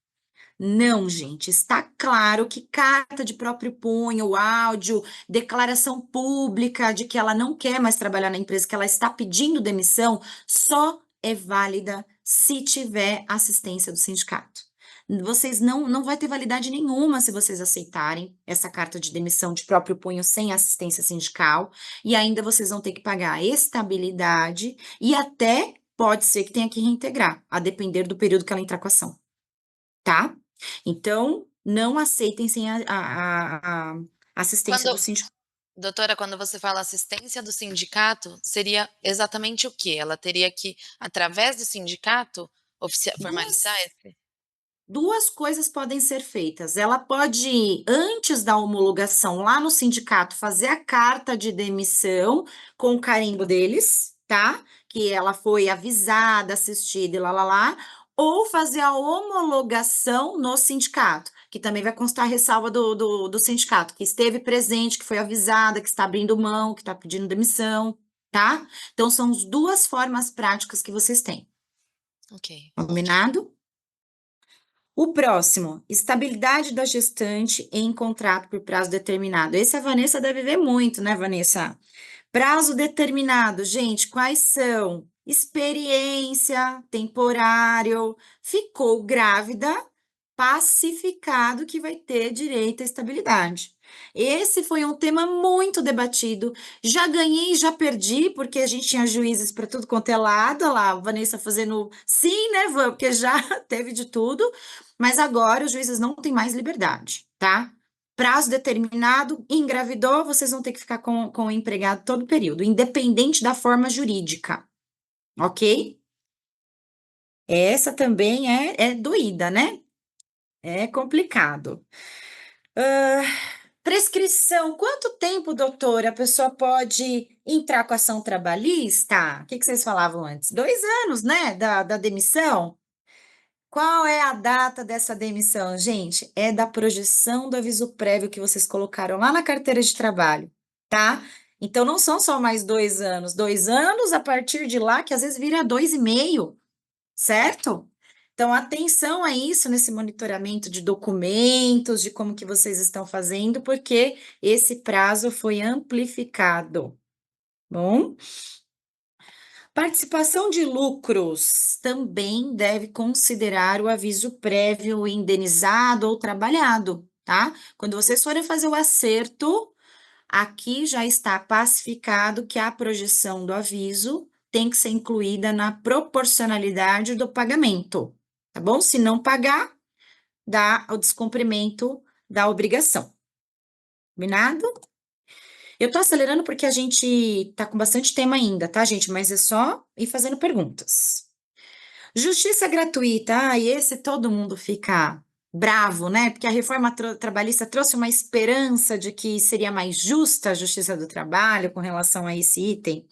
Não, gente, está claro que carta de próprio punho, áudio, declaração pública de que ela não quer mais trabalhar na empresa, que ela está pedindo demissão, só é válida se tiver assistência do sindicato. Vocês não vai ter validade nenhuma se vocês aceitarem essa carta de demissão de próprio punho sem assistência sindical, e ainda vocês vão ter que pagar a estabilidade e até pode ser que tenha que reintegrar, a depender do período que ela entrar com a ação, tá? Então, não aceitem sem a assistência Quando, do sindicato. doutora, quando você fala assistência do sindicato, seria exatamente o quê? Ela teria que, através do sindicato, formalizar esse? Duas coisas podem ser feitas. Ela pode, antes da homologação lá no sindicato, fazer a carta de demissão com o carimbo deles, tá? Que ela foi avisada, assistida e lá, ou fazer a homologação no sindicato, que também vai constar a ressalva do sindicato, que esteve presente, que foi avisada, que está abrindo mão, que está pedindo demissão, tá? Então, são as duas formas práticas que vocês têm. Ok. Combinado? O próximo, estabilidade da gestante em contrato por prazo determinado. Esse a Vanessa deve ver muito, né, Vanessa? Prazo determinado, gente, quais são? Experiência, temporário, ficou grávida, pacificado que vai ter direito à estabilidade. Esse foi um tema muito debatido. Já ganhei, já perdi, porque a gente tinha juízes para tudo quanto é lado. Olha lá, a Vanessa fazendo sim, né, Van? Porque já teve de tudo. Mas agora os juízes não têm mais liberdade, tá? Prazo determinado, engravidou, vocês vão ter que ficar com o empregado todo o período, independente da forma jurídica, ok? Essa também é doída, né? É complicado. Prescrição, quanto tempo, doutora, a pessoa pode entrar com ação trabalhista? O que vocês falavam antes? 2 anos, né, da demissão? Qual é a data dessa demissão, gente? É da projeção do aviso prévio que vocês colocaram lá na carteira de trabalho, tá? Então, não são só mais 2 anos. 2 anos a partir de lá, que às vezes vira 2,5, certo? Então, atenção a isso nesse monitoramento de documentos, de como que vocês estão fazendo, porque esse prazo foi amplificado. Bom? Participação de lucros também deve considerar o aviso prévio indenizado ou trabalhado, tá? Quando vocês forem fazer o acerto, aqui já está pacificado que a projeção do aviso tem que ser incluída na proporcionalidade do pagamento, tá bom? Se não pagar, dá o descumprimento da obrigação. Combinado? Eu tô acelerando porque a gente tá com bastante tema ainda, tá, gente? Mas é só ir fazendo perguntas. Justiça gratuita, esse todo mundo fica bravo, né? Porque a reforma trabalhista trouxe uma esperança de que seria mais justa a justiça do trabalho com relação a esse item.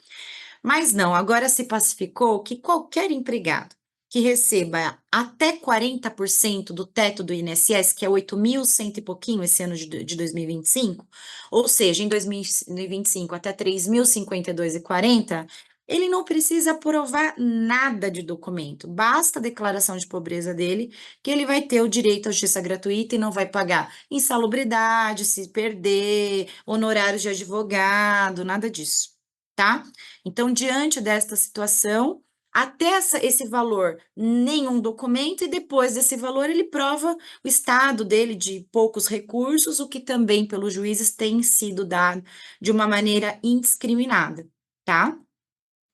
Mas não, agora se pacificou que qualquer empregado que receba até 40% do teto do INSS, que é 8.100 e pouquinho esse ano de 2025, ou seja, em 2025 até 3.052,40, ele não precisa provar nada de documento, basta a declaração de pobreza dele, que ele vai ter o direito à justiça gratuita e não vai pagar insalubridade, se perder, honorários de advogado, nada disso, tá? Então, diante desta situação, até esse valor, nenhum documento, e depois desse valor ele prova o estado dele de poucos recursos, o que também pelos juízes tem sido dado de uma maneira indiscriminada, tá?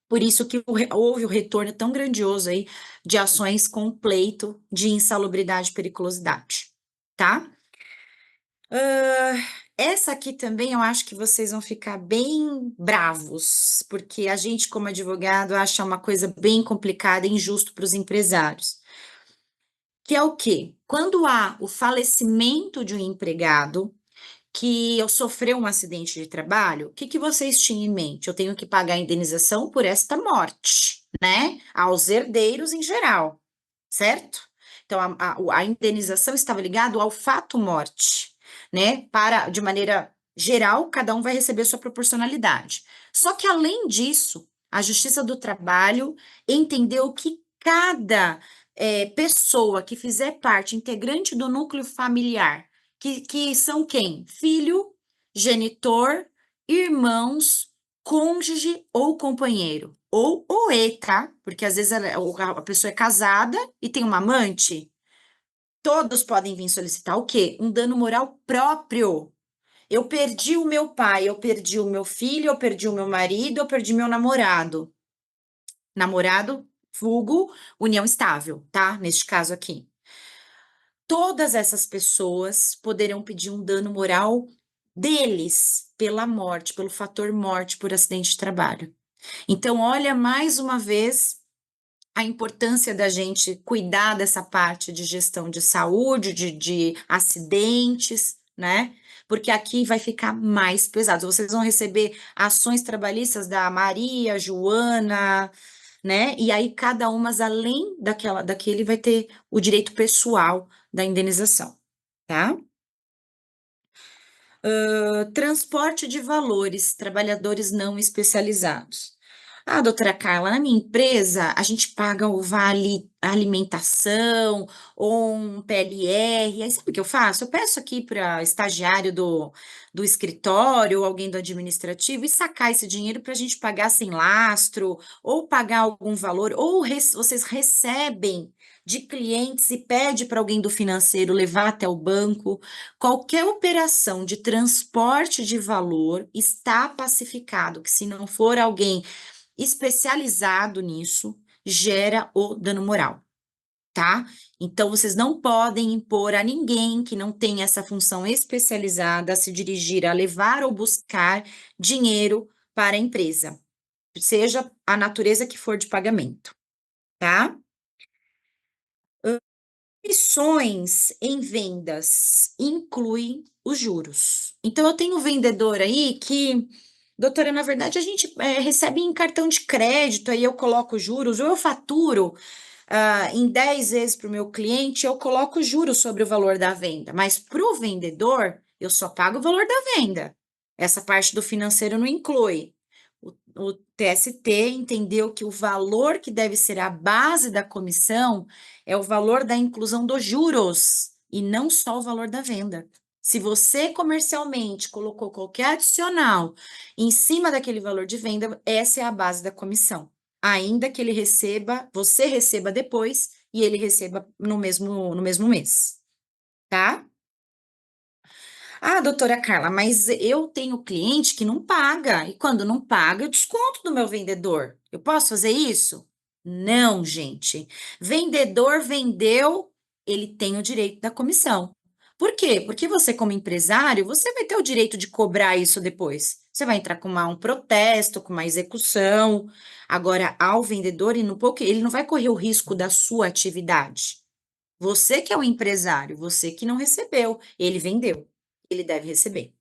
Por isso que houve o retorno tão grandioso aí de ações com pleito de insalubridade e periculosidade, tá? Essa aqui também eu acho que vocês vão ficar bem bravos, porque a gente, como advogado, acha uma coisa bem complicada e injusto para os empresários. Que é o quê? Quando há o falecimento de um empregado que sofreu um acidente de trabalho, o que vocês tinham em mente? Eu tenho que pagar a indenização por esta morte, né? Aos herdeiros em geral, certo? Então, a indenização estava ligada ao fato morte, né? De maneira geral, cada um vai receber sua proporcionalidade. Só que, além disso, a Justiça do Trabalho entendeu que cada pessoa que fizer parte, integrante do núcleo familiar, que são quem? Filho, genitor, irmãos, cônjuge ou companheiro. Ou tá? Porque às vezes a pessoa é casada e tem uma amante. Todos podem vir solicitar o quê? Um dano moral próprio. Eu perdi o meu pai, eu perdi o meu filho, eu perdi o meu marido, eu perdi meu namorado. Namorado, vulgo, união estável, tá? Neste caso aqui. Todas essas pessoas poderão pedir um dano moral deles pela morte, pelo fator morte por acidente de trabalho. Então, olha mais uma vez a importância da gente cuidar dessa parte de gestão de saúde, de acidentes, né? Porque aqui vai ficar mais pesado. Vocês vão receber ações trabalhistas da Maria, Joana, né? E aí cada uma, além daquele, vai ter o direito pessoal da indenização, tá? Transporte de valores, trabalhadores não especializados. Ah, doutora Carla, na minha empresa, a gente paga o vale alimentação ou um PLR. Aí sabe o que eu faço? Eu peço aqui para estagiário do escritório ou alguém do administrativo e sacar esse dinheiro para a gente pagar sem lastro ou pagar algum valor, ou vocês recebem de clientes e pede para alguém do financeiro levar até o banco. Qualquer operação de transporte de valor está pacificado, que se não for alguém especializado nisso, gera o dano moral, tá? Então, vocês não podem impor a ninguém que não tenha essa função especializada a se dirigir a levar ou buscar dinheiro para a empresa, seja a natureza que for de pagamento, tá? Comissões em vendas incluem os juros. Então, eu tenho um vendedor aí que, doutora, na verdade, a gente recebe em cartão de crédito, aí eu coloco juros, ou eu faturo em 10 vezes para o meu cliente, eu coloco juros sobre o valor da venda, mas para o vendedor, eu só pago o valor da venda. Essa parte do financeiro não inclui. O TST entendeu que o valor que deve ser a base da comissão é o valor da inclusão dos juros e não só o valor da venda. Se você comercialmente colocou qualquer adicional em cima daquele valor de venda, essa é a base da comissão. Ainda que ele receba, você receba depois e ele receba no mesmo mês, tá? Ah, doutora Carla, mas eu tenho cliente que não paga, e quando não paga, eu desconto do meu vendedor. Eu posso fazer isso? Não, gente. Vendedor vendeu, ele tem o direito da comissão. Por quê? Porque você, como empresário, você vai ter o direito de cobrar isso depois. Você vai entrar com um protesto, com uma execução. Agora, ao vendedor, ele não vai correr o risco da sua atividade. Você que é o empresário, você que não recebeu, ele vendeu, ele deve receber,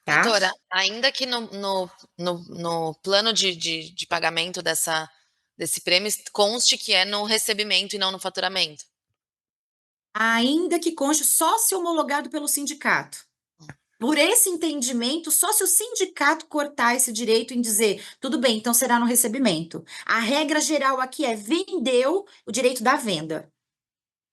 tá? Doutora, ainda que no plano de pagamento desse prêmio conste que é no recebimento e não no faturamento. Ainda que conste só se homologado pelo sindicato. Por esse entendimento, só se o sindicato cortar esse direito em dizer, tudo bem, então será no recebimento. A regra geral aqui é vendeu o direito da venda.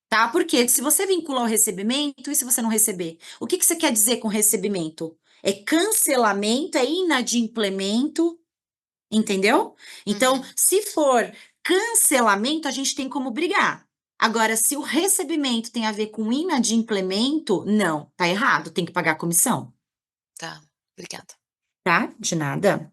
Tá? Porque se você vincula ao recebimento, e se você não receber? O que você quer dizer com recebimento? É cancelamento, é inadimplemento, entendeu? Então, se for cancelamento, a gente tem como brigar. Agora, se o recebimento tem a ver com inadimplemento, não, tá errado, tem que pagar a comissão. Tá, obrigada. Tá? De nada.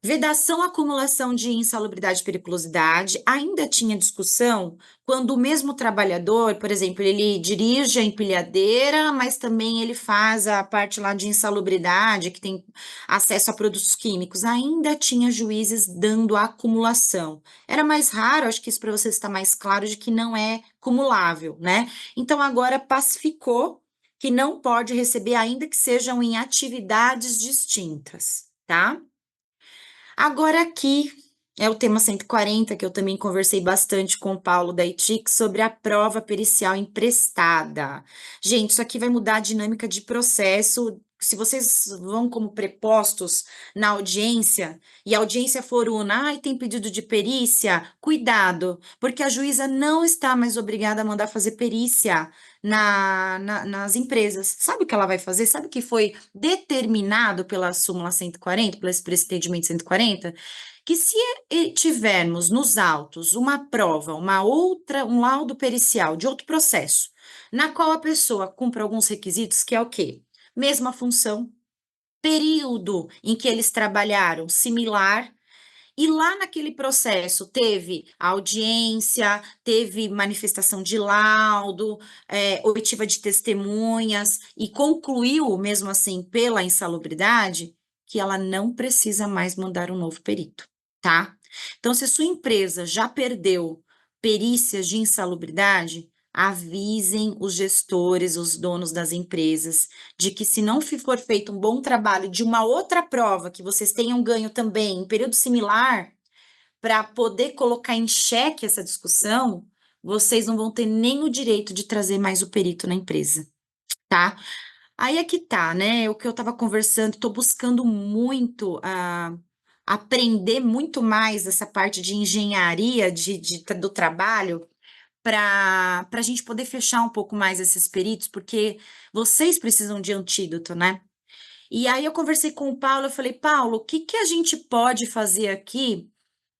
Vedação, acumulação de insalubridade e periculosidade. Ainda tinha discussão quando o mesmo trabalhador, por exemplo, ele dirige a empilhadeira, mas também ele faz a parte lá de insalubridade, que tem acesso a produtos químicos. Ainda tinha juízes dando a acumulação. Era mais raro, acho que isso para vocês está mais claro, de que não é cumulável, né? Então agora pacificou que não pode receber, ainda que sejam em atividades distintas, tá? Agora aqui é o tema 140, que eu também conversei bastante com o Paulo da ITIC sobre a prova pericial emprestada. Gente, isso aqui vai mudar a dinâmica de processo. Se vocês vão como prepostos na audiência, e a audiência for una, tem pedido de perícia, cuidado, porque a juíza não está mais obrigada a mandar fazer perícia nas empresas. Sabe o que ela vai fazer? Sabe o que foi determinado pela súmula 140, por esse entendimento 140? Que se tivermos nos autos uma prova, um laudo pericial de outro processo, na qual a pessoa cumpre alguns requisitos, que é o quê? Mesma função, período em que eles trabalharam similar, e lá naquele processo teve audiência, teve manifestação de laudo, oitiva de testemunhas, e concluiu, mesmo assim, pela insalubridade, que ela não precisa mais mandar um novo perito, tá? Então, se sua empresa já perdeu perícias de insalubridade, avisem os gestores, os donos das empresas, de que se não for feito um bom trabalho de uma outra prova que vocês tenham ganho também em período similar, para poder colocar em xeque essa discussão, vocês não vão ter nem o direito de trazer mais o perito na empresa, tá? Aí é que tá, né? O que eu estava conversando, estou buscando muito aprender muito mais essa parte de engenharia do trabalho, para a gente poder fechar um pouco mais esses peritos, porque vocês precisam de antídoto, né? E aí eu conversei com o Paulo, eu falei, Paulo, o que a gente pode fazer aqui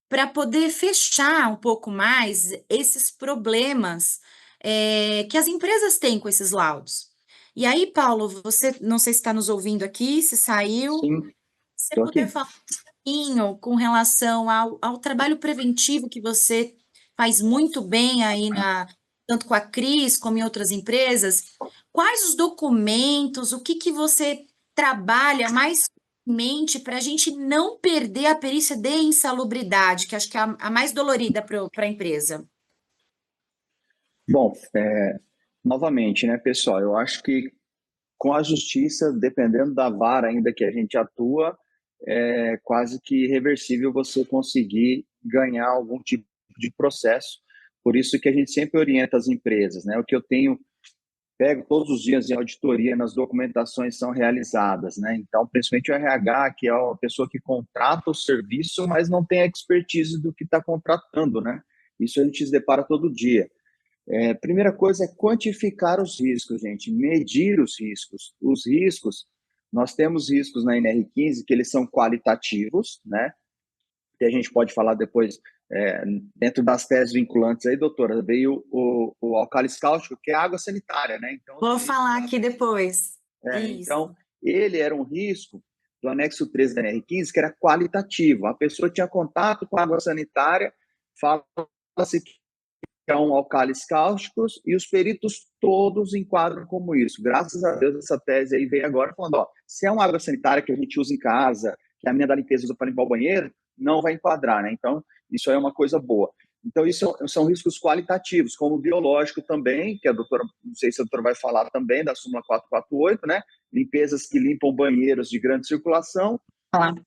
para poder fechar um pouco mais esses problemas que as empresas têm com esses laudos? E aí, Paulo, você, não sei se está nos ouvindo aqui, se saiu, Sim, se tô puder aqui. falar um pouquinho com relação ao trabalho preventivo que você faz muito bem aí tanto com a Cris como em outras empresas, quais os documentos, o que você trabalha mais mente para a gente não perder a perícia de insalubridade, que acho que é a mais dolorida para a empresa? Bom, novamente, né, pessoal, eu acho que com a justiça, dependendo da vara ainda que a gente atua, é quase que irreversível você conseguir ganhar algum tipo de processo. Por isso que a gente sempre orienta as empresas, né? O que eu pego todos os dias em auditoria nas documentações são realizadas, né? Então, principalmente o RH, que é a pessoa que contrata o serviço, mas não tem a expertise do que está contratando, né? Isso a gente se depara todo dia. Primeira coisa é quantificar os riscos, gente, medir os riscos. Os riscos, nós temos riscos na NR15 que eles são qualitativos, né? Que a gente pode falar depois, dentro das teses vinculantes aí, doutora, veio o álcalis cáustico, que é água sanitária, né? Então, Vou falar aqui depois. então, ele era um risco do anexo 13 da NR15, que era qualitativo. A pessoa tinha contato com a água sanitária, fala-se que são álcalis cáusticos, e os peritos todos enquadram como isso. Graças a Deus, essa tese aí veio agora falando, ó, se é uma água sanitária que a gente usa em casa, que a minha da limpeza usa para limpar o banheiro, não vai enquadrar, né? Então, isso aí é uma coisa boa. Então, isso são riscos qualitativos, como o biológico também, que a doutora, não sei se a doutora vai falar também, da súmula 448, né? Limpezas que limpam banheiros de grande circulação.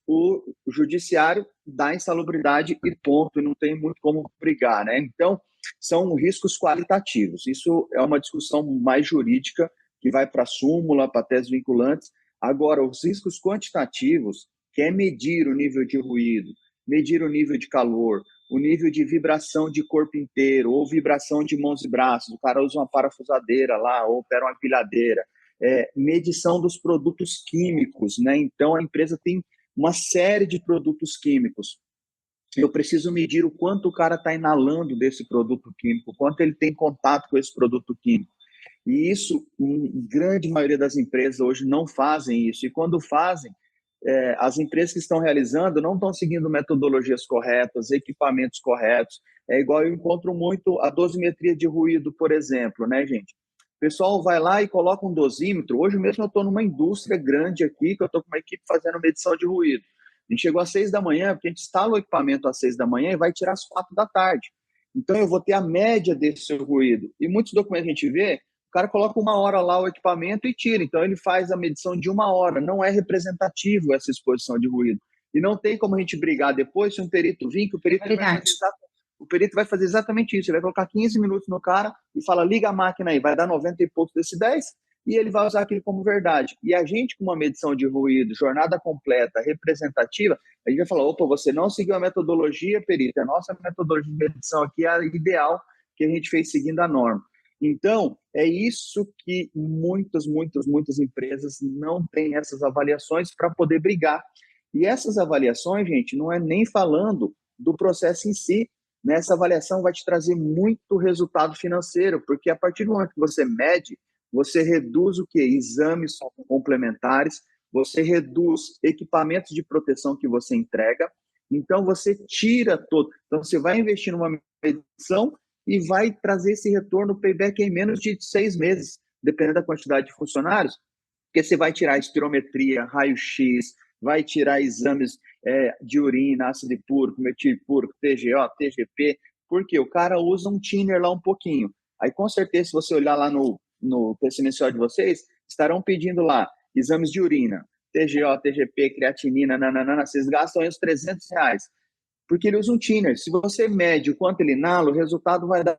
O judiciário dá insalubridade e ponto, e não tem muito como brigar, né? Então, são riscos qualitativos. Isso é uma discussão mais jurídica, que vai para a súmula, para teses vinculantes. Agora, os riscos quantitativos, que é medir o nível de ruído, medir o nível de calor, o nível de vibração de corpo inteiro, ou vibração de mãos e braços, o cara usa uma parafusadeira lá, ou opera uma empilhadeira, medição dos produtos químicos, né? Então, a empresa tem uma série de produtos químicos. Eu preciso medir o quanto o cara está inalando desse produto químico, o quanto ele tem contato com esse produto químico. E isso, em grande maioria das empresas hoje não fazem isso. E quando fazem, as empresas que estão realizando não estão seguindo metodologias corretas, equipamentos corretos. É igual eu encontro muito a dosimetria de ruído, por exemplo, né, gente? O pessoal vai lá e coloca um dosímetro. Hoje mesmo eu estou numa indústria grande aqui, que eu estou com uma equipe fazendo medição de ruído. A gente chegou às 6 da manhã, porque a gente instala o equipamento às 6 da manhã e vai tirar às 4 da tarde. Então eu vou ter a média desse ruído. E muitos documentos a gente vê, o cara coloca 1 hora lá o equipamento e tira. Então, ele faz a medição de 1 hora. Não é representativo essa exposição de ruído. E não tem como a gente brigar depois se um perito vir, que o perito vai fazer exatamente isso. Ele vai colocar 15 minutos no cara e fala, liga a máquina aí, vai dar 90 e poucos decibéis, e ele vai usar aquilo como verdade. E a gente, com uma medição de ruído, jornada completa, representativa, a gente vai falar, opa, você não seguiu a metodologia, perito. A nossa metodologia de medição aqui é a ideal que a gente fez seguindo a norma. Então, é isso que muitas empresas não têm essas avaliações para poder brigar. E essas avaliações, gente, não é nem falando do processo em si. Nessa avaliação vai te trazer muito resultado financeiro, porque a partir do momento que você mede, você reduz o quê? Exames complementares, você reduz equipamentos de proteção que você entrega, então você tira todo. Então, você vai investir numa medição e vai trazer esse retorno payback em menos de 6 meses, dependendo da quantidade de funcionários, porque você vai tirar espirometria, raio-x, vai tirar exames de urina, ácido púrico, metilpúrico, TGO, TGP, porque o cara usa um thinner lá um pouquinho. Aí, com certeza, se você olhar lá no PCMSO de vocês, estarão pedindo lá exames de urina, TGO, TGP, creatinina, nananana, vocês gastam aí uns R$300, porque ele usa um thinner. Se você mede o quanto ele inala, o resultado vai dar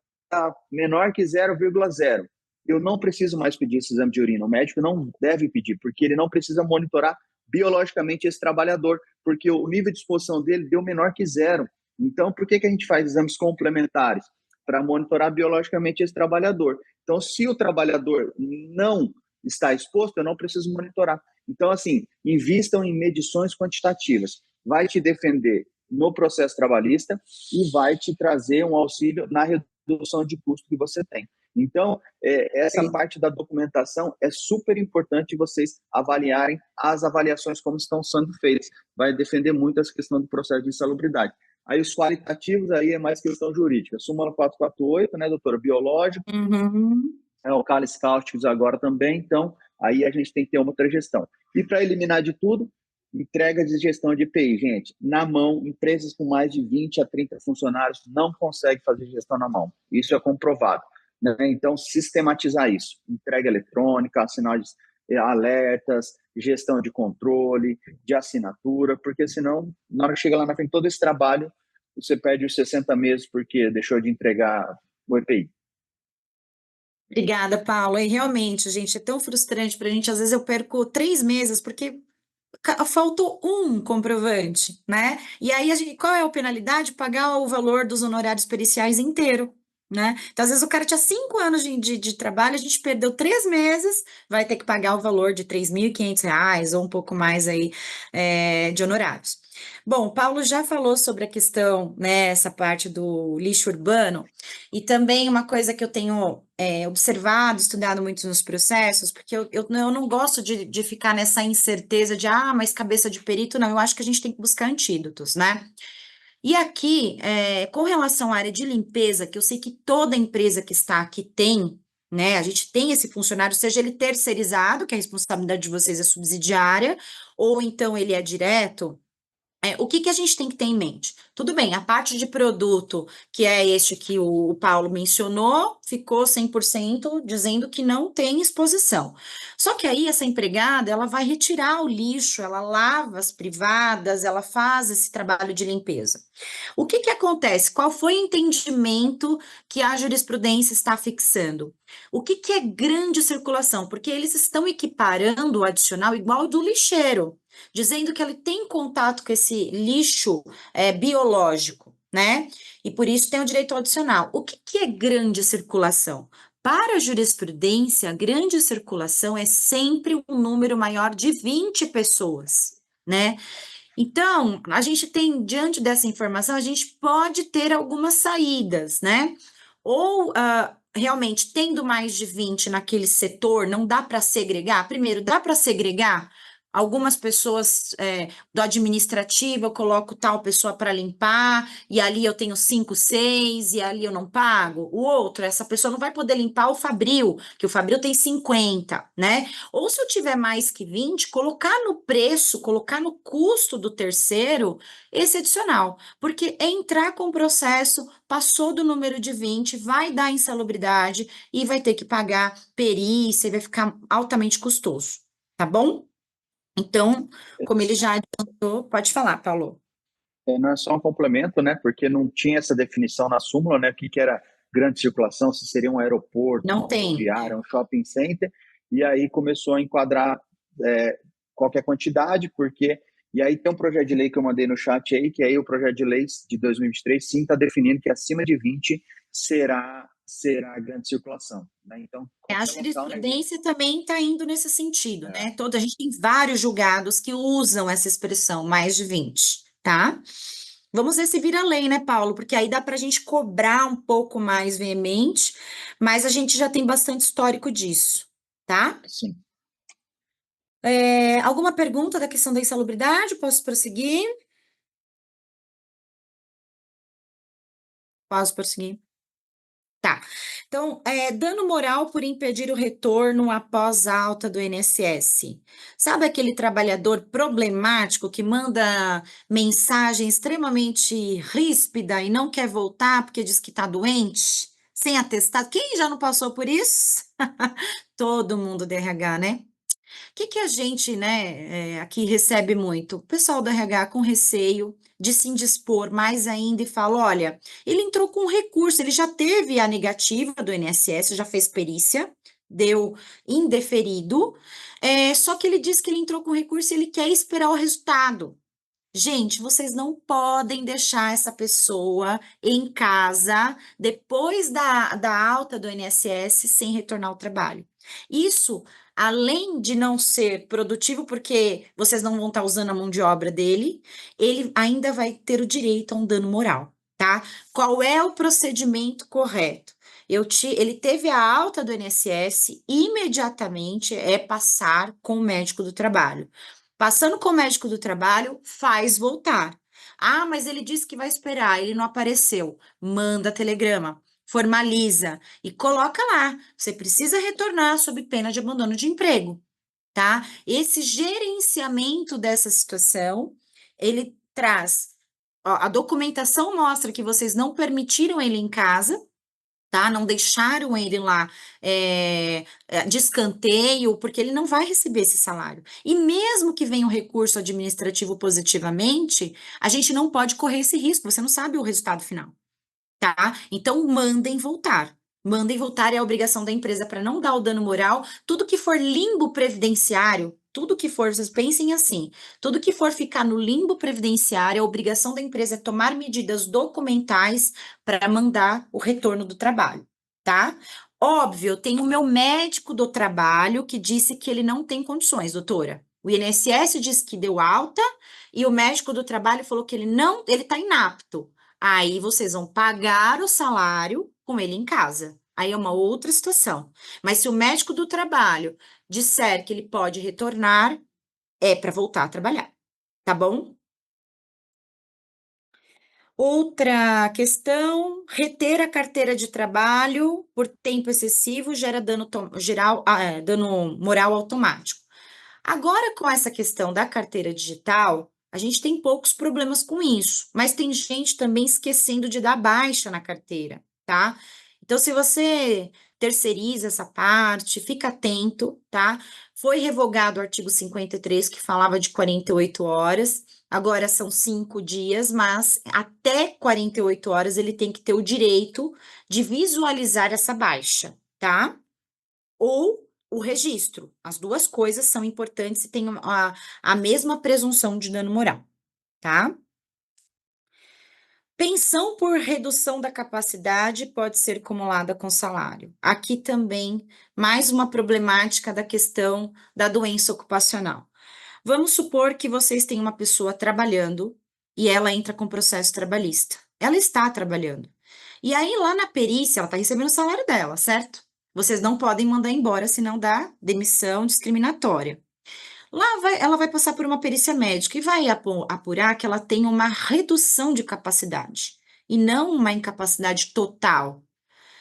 menor que 0,0. Eu não preciso mais pedir esse exame de urina. O médico não deve pedir, porque ele não precisa monitorar biologicamente esse trabalhador, porque o nível de exposição dele deu menor que 0. Então, por que a gente faz exames complementares? Para monitorar biologicamente esse trabalhador. Então, se o trabalhador não está exposto, eu não preciso monitorar. Então, assim, invistam em medições quantitativas. Vai te defender no processo trabalhista e vai te trazer um auxílio na redução de custo que você tem. Então, essa parte da documentação é super importante vocês avaliarem as avaliações como estão sendo feitas. Vai defender muito essa questão do processo de insalubridade. Aí os qualitativos aí é mais questão jurídica. Súmula 448, né, doutora? Biológico. O cálice cáusticos agora também. Então, aí a gente tem que ter uma outra gestão. E para eliminar de tudo, entrega de gestão de EPI, gente. Na mão, empresas com mais de 20 a 30 funcionários não conseguem fazer gestão na mão. Isso é comprovado. Né? Então, sistematizar isso. Entrega eletrônica, sinais, alertas, gestão de controle, de assinatura, porque senão, na hora que chega lá na frente, todo esse trabalho, você perde os 60 meses porque deixou de entregar o EPI. Obrigada, Paulo. E realmente, gente, é tão frustrante para a gente. Às vezes eu perco 3 meses porque faltou um comprovante, né? E aí, qual é a penalidade? Pagar o valor dos honorários periciais inteiro. Né? Então, às vezes o cara tinha 5 anos de trabalho, a gente perdeu 3 meses, vai ter que pagar o valor de R$3.500 ou um pouco mais aí de honorários. Bom, o Paulo já falou sobre a questão, né, essa parte do lixo urbano, e também uma coisa que eu tenho observado, estudado muito nos processos, porque eu não gosto de ficar nessa incerteza de, mas cabeça de perito, não, eu acho que a gente tem que buscar antídotos, né? E aqui, com relação à área de limpeza, que eu sei que toda empresa que está aqui tem, né? A gente tem esse funcionário, seja ele terceirizado, que a responsabilidade de vocês é subsidiária, ou então ele é direto. o que a gente tem que ter em mente? Tudo bem, a parte de produto, que é este que o Paulo mencionou, ficou 100% dizendo que não tem exposição. Só que aí essa empregada, ela vai retirar o lixo, ela lava as privadas, ela faz esse trabalho de limpeza. O que acontece? Qual foi o entendimento que a jurisprudência está fixando? O que é grande circulação? Porque eles estão equiparando o adicional igual ao do lixeiro, dizendo que ele tem contato com esse lixo biológico, né? E por isso tem o direito ao adicional. O que é grande circulação? Para a jurisprudência, grande circulação é sempre um número maior de 20 pessoas, né? Então, a gente tem, diante dessa informação, a gente pode ter algumas saídas, né? Ou realmente, tendo mais de 20 naquele setor, não dá para segregar? Primeiro, dá para segregar? Algumas pessoas do administrativo, eu coloco tal pessoa para limpar, e ali eu tenho 5, 6, e ali eu não pago. O outro, essa pessoa não vai poder limpar o fabril, que o fabril tem 50, né? Ou se eu tiver mais que 20, colocar no preço, colocar no custo do terceiro esse adicional, porque é entrar com o processo, passou do número de 20, vai dar insalubridade e vai ter que pagar perícia e vai ficar altamente custoso, tá bom? Então, como ele já adiantou, pode falar, Paulo. Não é só um complemento, né? Porque não tinha essa definição na súmula, né? O que era grande circulação, se seria um aeroporto, Não uma tem. rodoviária, um shopping center, e aí começou a enquadrar qualquer quantidade, porque... E aí tem um projeto de lei que eu mandei no chat aí, que aí o projeto de lei de 2023, sim, está definindo que acima de 20 será grande circulação, né? Então, A jurisprudência também está indo nesse sentido, né? A gente tem vários julgados que usam essa expressão, mais de 20, tá? Vamos ver se vira lei, né, Paulo? Porque aí dá para a gente cobrar um pouco mais veemente, mas a gente já tem bastante histórico disso, tá? Sim. Alguma pergunta da questão da insalubridade? Posso prosseguir? Posso prosseguir? Tá. Então, dano moral por impedir o retorno após alta do INSS. Sabe aquele trabalhador problemático que manda mensagem extremamente ríspida e não quer voltar porque diz que está doente, sem atestado? Quem já não passou por isso? Todo mundo do RH, né? O que a gente, né, aqui recebe muito? O pessoal do RH com receio de se indispor mais ainda e fala, olha, ele entrou com recurso, ele já teve a negativa do INSS, já fez perícia, deu indeferido, só que ele diz que ele entrou com recurso e ele quer esperar o resultado. Gente, vocês não podem deixar essa pessoa em casa depois da alta do INSS sem retornar ao trabalho. Isso, além de não ser produtivo, porque vocês não vão estar usando a mão de obra dele, ele ainda vai ter o direito a um dano moral, tá? Qual é o procedimento correto? Ele teve a alta do INSS, imediatamente é passar com o médico do trabalho. Passando com o médico do trabalho, faz voltar. Ah, mas ele disse que vai esperar, ele não apareceu. Manda telegrama, formaliza e coloca lá. Você precisa retornar sob pena de abandono de emprego, tá? Esse gerenciamento dessa situação, ele traz. A documentação mostra que vocês não permitiram ele em casa, tá? Não deixaram ele lá de escanteio, porque ele não vai receber esse salário. E mesmo que venha um recurso administrativo positivamente, a gente não pode correr esse risco, você não sabe o resultado final, tá? Então, mandem voltar. Mandem voltar é a obrigação da empresa para não dar o dano moral. Tudo que for limbo previdenciário, tudo que for, vocês pensem assim, tudo que for ficar no limbo previdenciário, a obrigação da empresa é tomar medidas documentais para mandar o retorno do trabalho, tá? Óbvio, eu tenho o meu médico do trabalho que disse que ele não tem condições, doutora. O INSS disse que deu alta e o médico do trabalho falou que ele está inapto. Aí vocês vão pagar o salário com ele em casa. Aí é uma outra situação. Mas se o médico do trabalho disser que ele pode retornar, é para voltar a trabalhar, tá bom? Outra questão, reter a carteira de trabalho por tempo excessivo gera dano moral automático. Agora, com essa questão da carteira digital, A gente tem poucos problemas com isso, mas tem gente também esquecendo de dar baixa na carteira, tá? Então, se você terceiriza essa parte, fica atento, tá? Foi revogado o artigo 53, que falava de 48 horas, agora são 5 dias, mas até 48 horas ele tem que ter o direito de visualizar essa baixa, tá? Ou o registro. As duas coisas são importantes e têm a mesma presunção de dano moral, tá? Pensão por redução da capacidade pode ser acumulada com salário. Aqui também, mais uma problemática da questão da doença ocupacional. Vamos supor que vocês têm uma pessoa trabalhando e ela entra com processo trabalhista. Ela está trabalhando. E aí, lá na perícia, ela está recebendo o salário dela, certo? Vocês não podem mandar embora, senão dá demissão discriminatória. Ela vai passar por uma perícia médica e vai apurar que ela tem uma redução de capacidade e não uma incapacidade total.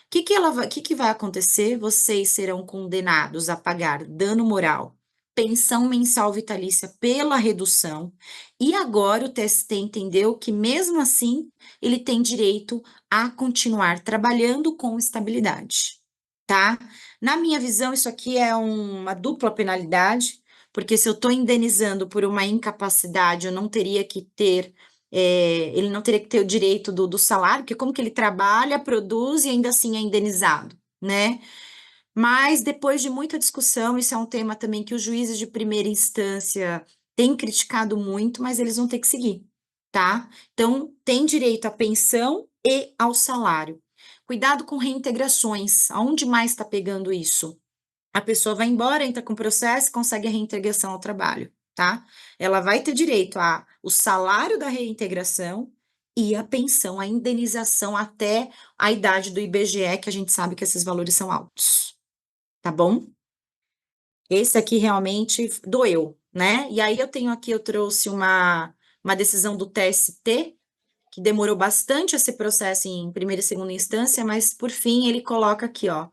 O que vai acontecer? Vocês serão condenados a pagar dano moral, pensão mensal vitalícia pela redução, e agora o TST entendeu que, mesmo assim, ele tem direito a continuar trabalhando com estabilidade, tá? Na minha visão, isso aqui é uma dupla penalidade, porque se eu estou indenizando por uma incapacidade, eu não teria que ter ele não teria que ter o direito do salário, porque como que ele trabalha, produz e ainda assim é indenizado, né? Mas depois de muita discussão, isso é um tema também que os juízes de primeira instância têm criticado muito, mas eles vão ter que seguir, tá? Então, tem direito à pensão e ao salário. Cuidado com reintegrações. Aonde mais está pegando isso? A pessoa vai embora, entra com processo, consegue a reintegração ao trabalho, tá? Ela vai ter direito o salário da reintegração e a pensão, a indenização até a idade do IBGE, que a gente sabe que esses valores são altos, tá bom? Esse aqui realmente doeu, né? E aí eu trouxe uma decisão do TST, que demorou bastante esse processo em primeira e segunda instância, mas por fim ele coloca aqui, ó,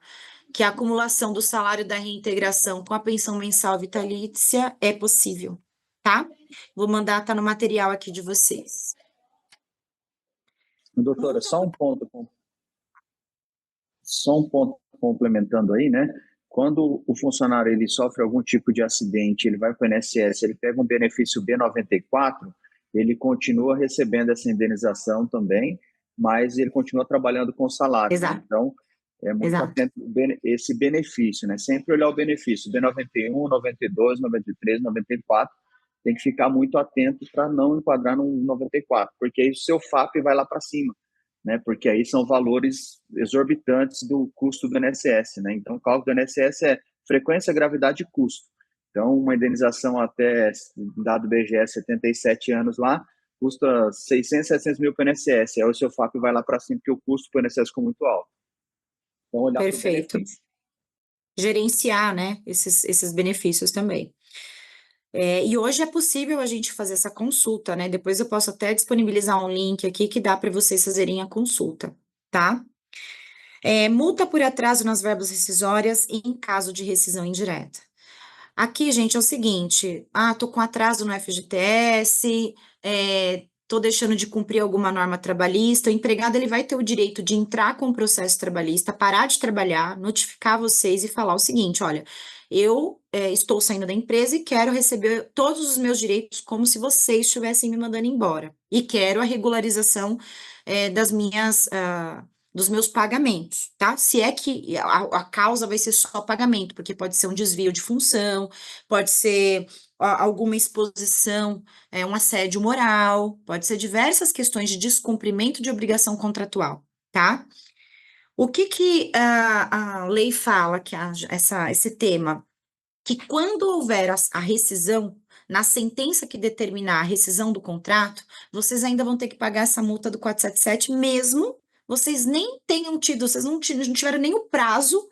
que a acumulação do salário da reintegração com a pensão mensal vitalícia é possível, tá? Vou mandar, tá no material aqui de vocês. Doutora, só um ponto complementando aí, né? Quando o funcionário ele sofre algum tipo de acidente, ele vai para o INSS, ele pega um benefício B94, ele continua recebendo essa indenização também, mas ele continua trabalhando com salário. Exato. Né? Então, é muito atento esse benefício, né? Sempre olhar o benefício, B91, 92, 93, 94, tem que ficar muito atento para não enquadrar no 94, porque aí o seu FAP vai lá para cima, né? Porque aí são valores exorbitantes do custo do INSS, né? Então, o cálculo do INSS é frequência, gravidade e custo. Então, uma indenização até, dado BGE, 77 anos lá, custa 600, 700 mil para o INSS. Aí o seu FAP vai lá para cima, porque o custo para o INSS ficou muito alto. Então, olhar Perfeito. Gerenciar, né, esses benefícios também. E hoje é possível a gente fazer essa consulta, né? Depois eu posso até disponibilizar um link aqui que dá para vocês fazerem a consulta, tá? Multa por atraso nas verbas rescisórias em caso de rescisão indireta. Aqui, gente, é o seguinte, tô com atraso no FGTS, tô deixando de cumprir alguma norma trabalhista, o empregado ele vai ter o direito de entrar com o processo trabalhista, parar de trabalhar, notificar vocês e falar o seguinte, olha, eu estou saindo da empresa e quero receber todos os meus direitos como se vocês estivessem me mandando embora, e quero a regularização dos meus pagamentos, tá? Se é que a causa vai ser só pagamento, porque pode ser um desvio de função, pode ser alguma exposição, um assédio moral, pode ser diversas questões de descumprimento de obrigação contratual, tá? O que a lei fala, que esse tema, que quando houver a rescisão, na sentença que determinar a rescisão do contrato, vocês ainda vão ter que pagar essa multa do 477, mesmo vocês nem tenham tido, vocês não tiveram nem o prazo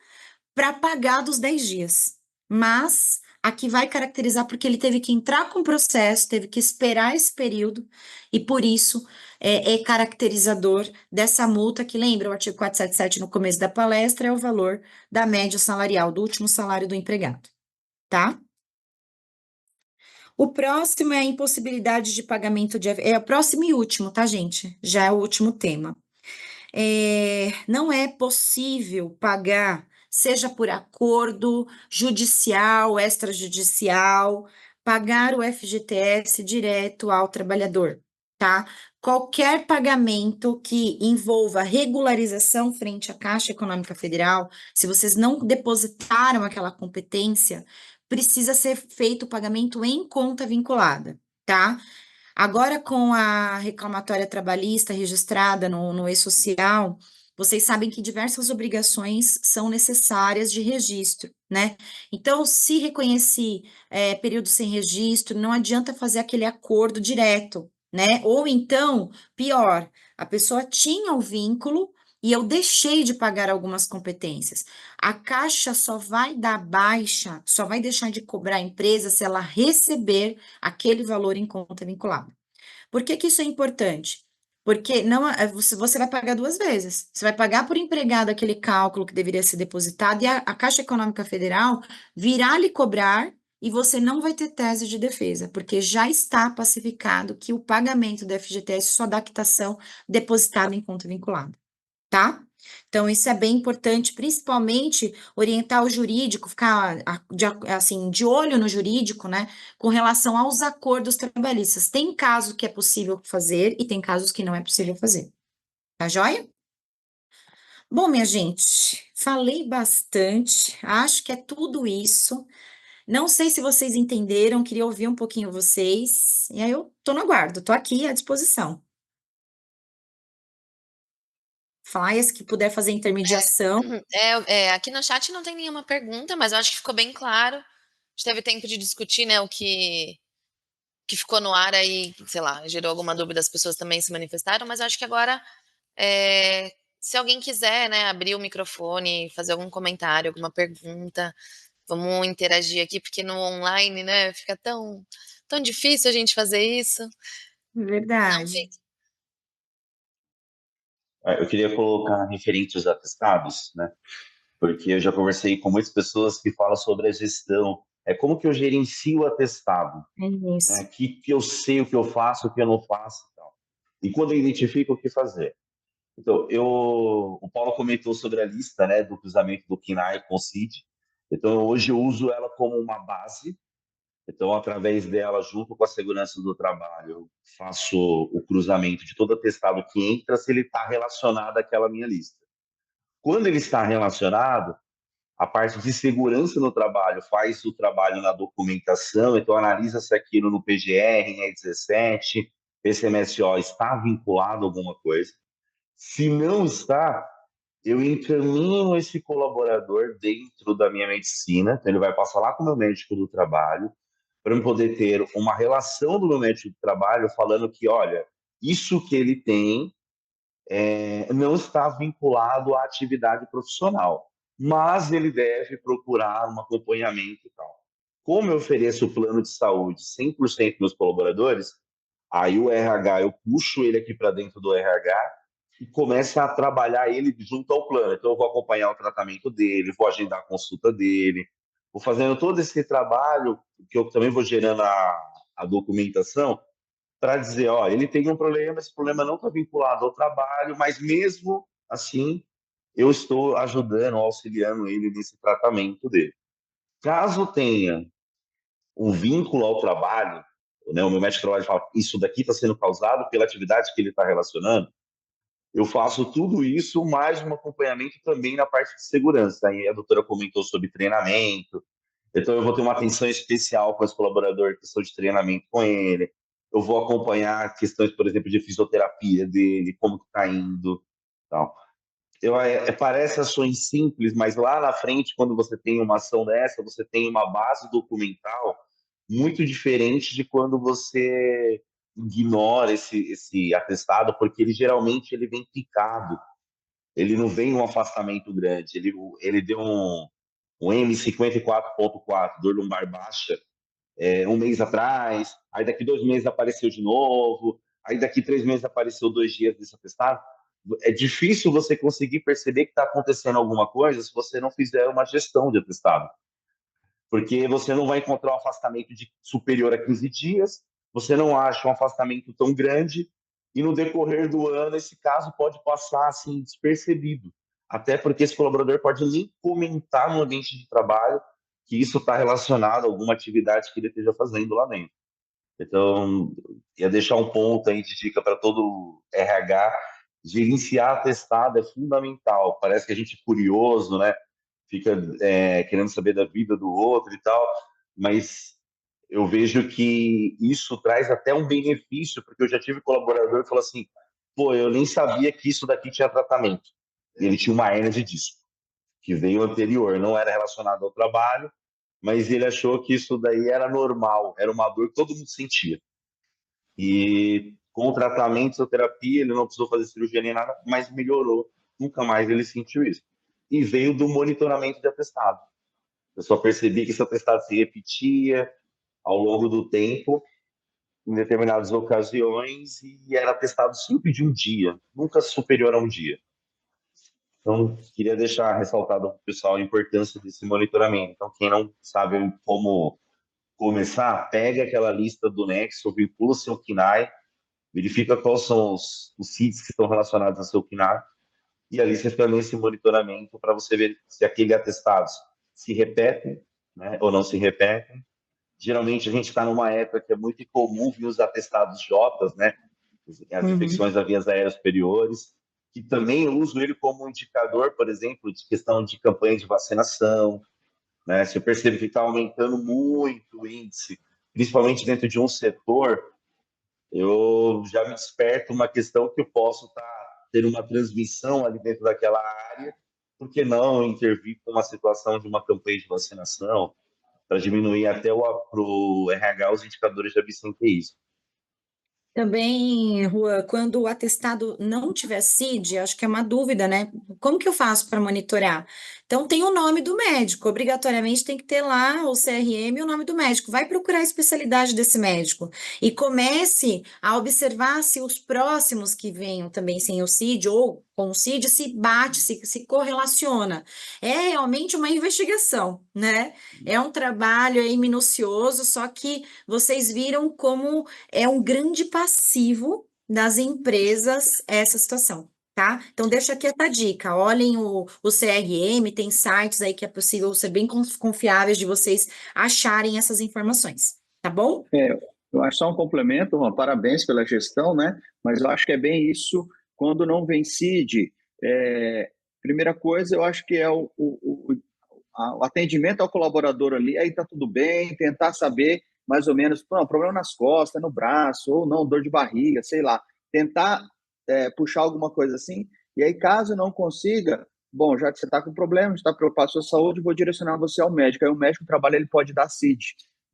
para pagar dos 10 dias. Mas aqui vai caracterizar porque ele teve que entrar com o processo, teve que esperar esse período, e por isso é caracterizador dessa multa, que lembra o artigo 477 no começo da palestra, é o valor da média salarial, do último salário do empregado, tá? O próximo é a impossibilidade de pagamento de... É o próximo e último, tá, gente? Já é o último tema. Não é possível pagar, seja por acordo judicial, extrajudicial, pagar o FGTS direto ao trabalhador, tá? Qualquer pagamento que envolva regularização frente à Caixa Econômica Federal, se vocês não depositaram aquela competência, precisa ser feito o pagamento em conta vinculada, tá? Agora, com a reclamatória trabalhista registrada no e-social, vocês sabem que diversas obrigações são necessárias de registro, né? Então, se reconheci período sem registro, não adianta fazer aquele acordo direto, né? Ou então, pior, a pessoa tinha o vínculo e eu deixei de pagar algumas competências. A Caixa só vai dar baixa, só vai deixar de cobrar a empresa se ela receber aquele valor em conta vinculada. Por que que isso é importante? Porque não, você vai pagar duas vezes. Você vai pagar por empregado aquele cálculo que deveria ser depositado e a Caixa Econômica Federal virá lhe cobrar e você não vai ter tese de defesa, porque já está pacificado que o pagamento do FGTS só dá quitação depositada em conta vinculada, tá? Então, isso é bem importante, principalmente orientar o jurídico, ficar assim, de olho no jurídico, né, com relação aos acordos trabalhistas. Tem casos que é possível fazer e tem casos que não é possível fazer. Tá joia? Bom, minha gente, falei bastante, acho que é tudo isso. Não sei se vocês entenderam, queria ouvir um pouquinho vocês, e aí eu tô no aguardo, tô aqui à disposição. Faz, que puder fazer intermediação. Aqui no chat não tem nenhuma pergunta, mas eu acho que ficou bem claro. A gente teve tempo de discutir, né, o que ficou no ar aí, sei lá, gerou alguma dúvida, as pessoas também se manifestaram, mas eu acho que agora, se alguém quiser, né, abrir o microfone, fazer algum comentário, alguma pergunta, vamos interagir aqui, porque no online, né, fica tão difícil a gente fazer isso. Verdade. Eu queria colocar referente aos atestados, né? Porque eu já conversei com muitas pessoas que falam sobre a gestão. Como que eu gerencio o atestado? Isso. Que eu sei o que eu faço, o que eu não faço e tal. E quando eu identifico o que fazer. Então, o Paulo comentou sobre a lista, né, do cruzamento do KNAI com o CID. Então, hoje eu uso ela como uma base. Então, através dela, junto com a segurança do trabalho, eu faço o cruzamento de todo atestado que entra, se ele está relacionado àquela minha lista. Quando ele está relacionado, a parte de segurança no trabalho faz o trabalho na documentação, então analisa se aquilo no PGR, em E17, PCMSO está vinculado a alguma coisa. Se não está, eu encaminho esse colaborador dentro da minha medicina, então ele vai passar lá com o meu médico do trabalho, para eu poder ter uma relação do meu médico do trabalho falando que, olha, isso que ele tem não está vinculado à atividade profissional, mas ele deve procurar um acompanhamento e tal. Como eu ofereço o plano de saúde 100% dos meus colaboradores, aí o RH, eu puxo ele aqui para dentro do RH e começo a trabalhar ele junto ao plano. Então, eu vou acompanhar o tratamento dele, vou agendar a consulta dele, vou fazendo todo esse trabalho, que eu também vou gerando a documentação, para dizer, ó, ele tem um problema, esse problema não está vinculado ao trabalho, mas mesmo assim, eu estou ajudando, auxiliando ele nesse tratamento dele. Caso tenha um vínculo ao trabalho, né, o meu médico de trabalho fala, isso daqui está sendo causado pela atividade que ele está relacionando, eu faço tudo isso, mais um acompanhamento também na parte de segurança. Aí a doutora comentou sobre treinamento, então eu vou ter uma atenção especial com esse colaborador, questão de treinamento com ele, eu vou acompanhar questões, por exemplo, de fisioterapia dele, como está indo, tal. Parece ações simples, mas lá na frente, quando você tem uma ação dessa, você tem uma base documental muito diferente de quando você ignora esse atestado, porque ele geralmente ele vem picado, ele não vem um afastamento grande, ele deu um M54.4, dor lombar baixa, um mês atrás, aí daqui 2 meses apareceu de novo, aí daqui 3 meses apareceu 2 dias desse atestado. É difícil você conseguir perceber que está acontecendo alguma coisa se você não fizer uma gestão de atestado. porque você não vai encontrar um afastamento superior a 15 dias, você não acha um afastamento tão grande, e no decorrer do ano esse caso pode passar assim despercebido, até porque esse colaborador pode nem comentar no ambiente de trabalho que isso está relacionado a alguma atividade que ele esteja fazendo lá dentro. Então, ia deixar um ponto aí de dica para todo RH: gerenciar atestado é fundamental. Parece que a gente é curioso, né? Fica querendo saber da vida do outro e tal, mas eu vejo que isso traz até um benefício, porque eu já tive colaborador que falou assim: pô, eu nem sabia que isso daqui tinha tratamento. E ele tinha uma hérnia de disco, que veio anterior, não era relacionado ao trabalho, mas ele achou que isso daí era normal, era uma dor que todo mundo sentia. E com o tratamento, a terapia, ele não precisou fazer cirurgia nem nada, mas melhorou. Nunca mais ele sentiu isso. E veio do monitoramento de atestado. Eu só percebi que esse atestado se repetia ao longo do tempo, em determinadas ocasiões, e era atestado sempre de um dia, nunca superior a um dia. Então, queria deixar ressaltado para o pessoal a importância desse monitoramento. Então, quem não sabe como começar, pega aquela lista do Nexo, vincula o seu KNAI, verifica quais são os CIDs que estão relacionados ao seu KNAI, e ali você fica nesse monitoramento para você ver se aquele atestado se repete, né, ou não se repete. Geralmente a gente está numa época que é muito comum ver os atestados J, né, as infecções das vias aéreas superiores, que também eu uso ele como indicador, por exemplo, de questão de campanha de vacinação, né? Se eu percebo que está aumentando muito o índice, principalmente dentro de um setor, eu já me desperto uma questão que eu posso ter uma transmissão ali dentro daquela área, por que não intervir com uma situação de uma campanha de vacinação, para diminuir até para o RH os indicadores de absenteísmo. Também, Rua, quando o atestado não tiver CID, acho que é uma dúvida, né? Como que eu faço para monitorar? Então, tem o nome do médico, obrigatoriamente tem que ter lá o CRM e o nome do médico. Vai procurar a especialidade desse médico e comece a observar se os próximos que venham também sem o CID ou com o CID se bate, se correlaciona. É realmente uma investigação, né? É um trabalho aí minucioso, só que vocês viram como é um grande passivo das empresas essa situação, tá? Então, deixa aqui essa dica. Olhem o CRM, tem sites aí que é possível ser bem confiáveis de vocês acharem essas informações, tá bom? Eu acho só um complemento, Juan, parabéns pela gestão, né? Mas eu acho que é bem isso, quando não vem CID, primeira coisa, eu acho que é o atendimento ao colaborador ali, aí tá tudo bem, tentar saber mais ou menos, problema nas costas, no braço, ou não, dor de barriga, sei lá, tentar puxar alguma coisa assim, e aí caso não consiga, bom, já que você está com problema, está preocupado com a sua saúde, vou direcionar você ao médico, aí o médico trabalha, ele pode dar CID,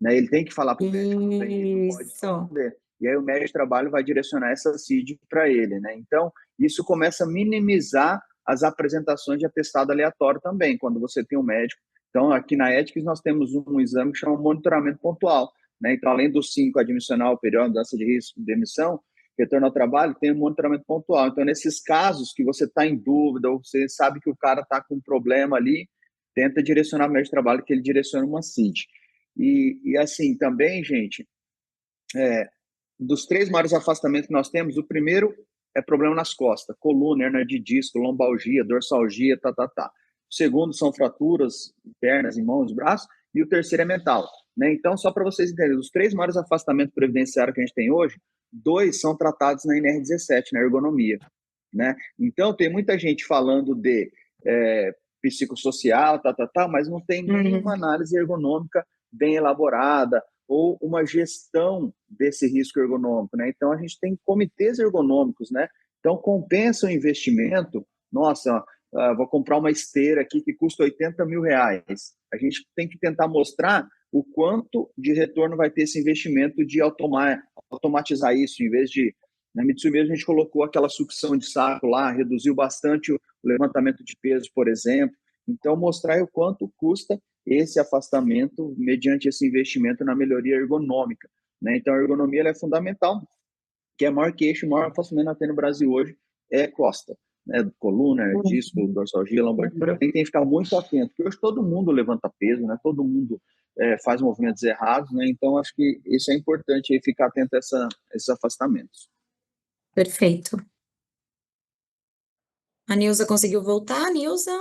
né? Ele tem que falar para o médico, ele não pode responder. E aí o médico de trabalho vai direcionar essa CID para ele, né? Então, isso começa a minimizar as apresentações de atestado aleatório também, quando você tem um médico. Então, aqui na Ethics, nós temos um exame que chama monitoramento pontual, né? Então, além dos 5 admissional, período, mudança de risco, demissão, retorno ao trabalho, tem um monitoramento pontual. Então, nesses casos que você está em dúvida, ou você sabe que o cara está com um problema ali, tenta direcionar o médico de trabalho, que ele direciona uma CID. E assim, também, gente, dos 3 maiores afastamentos que nós temos, o primeiro é problema nas costas, coluna, hernia de disco, lombalgia, dorsalgia, O segundo são fraturas internas em mãos, braços, e o terceiro é mental, né? Então, só para vocês entenderem, os 3 maiores afastamentos previdenciários que a gente tem hoje, 2 são tratados na NR17, na ergonomia, né? Então, tem muita gente falando de psicossocial, mas não tem nenhuma análise ergonômica bem elaborada, ou uma gestão desse risco ergonômico, né? Então, a gente tem comitês ergonômicos, né? Então, compensa o investimento. Nossa, vou comprar uma esteira aqui que custa R$80 mil. A gente tem que tentar mostrar o quanto de retorno vai ter esse investimento de automatizar isso, em vez de... Na Mitsui mesmo, a gente colocou aquela sucção de saco lá, reduziu bastante o levantamento de peso, por exemplo. Então, mostrar o quanto custa esse afastamento mediante esse investimento na melhoria ergonômica, né? Então, a ergonomia ela é fundamental, que é maior queixo, o maior afastamento que tem no Brasil hoje é costa, né? Coluna, disco, dorsalgia, lombalgia. Tem que ficar muito atento, porque hoje todo mundo levanta peso, né? Todo mundo faz movimentos errados, né? Então, acho que isso é importante, aí, ficar atento a esses afastamentos. Perfeito. A Nilza conseguiu voltar, Nilza?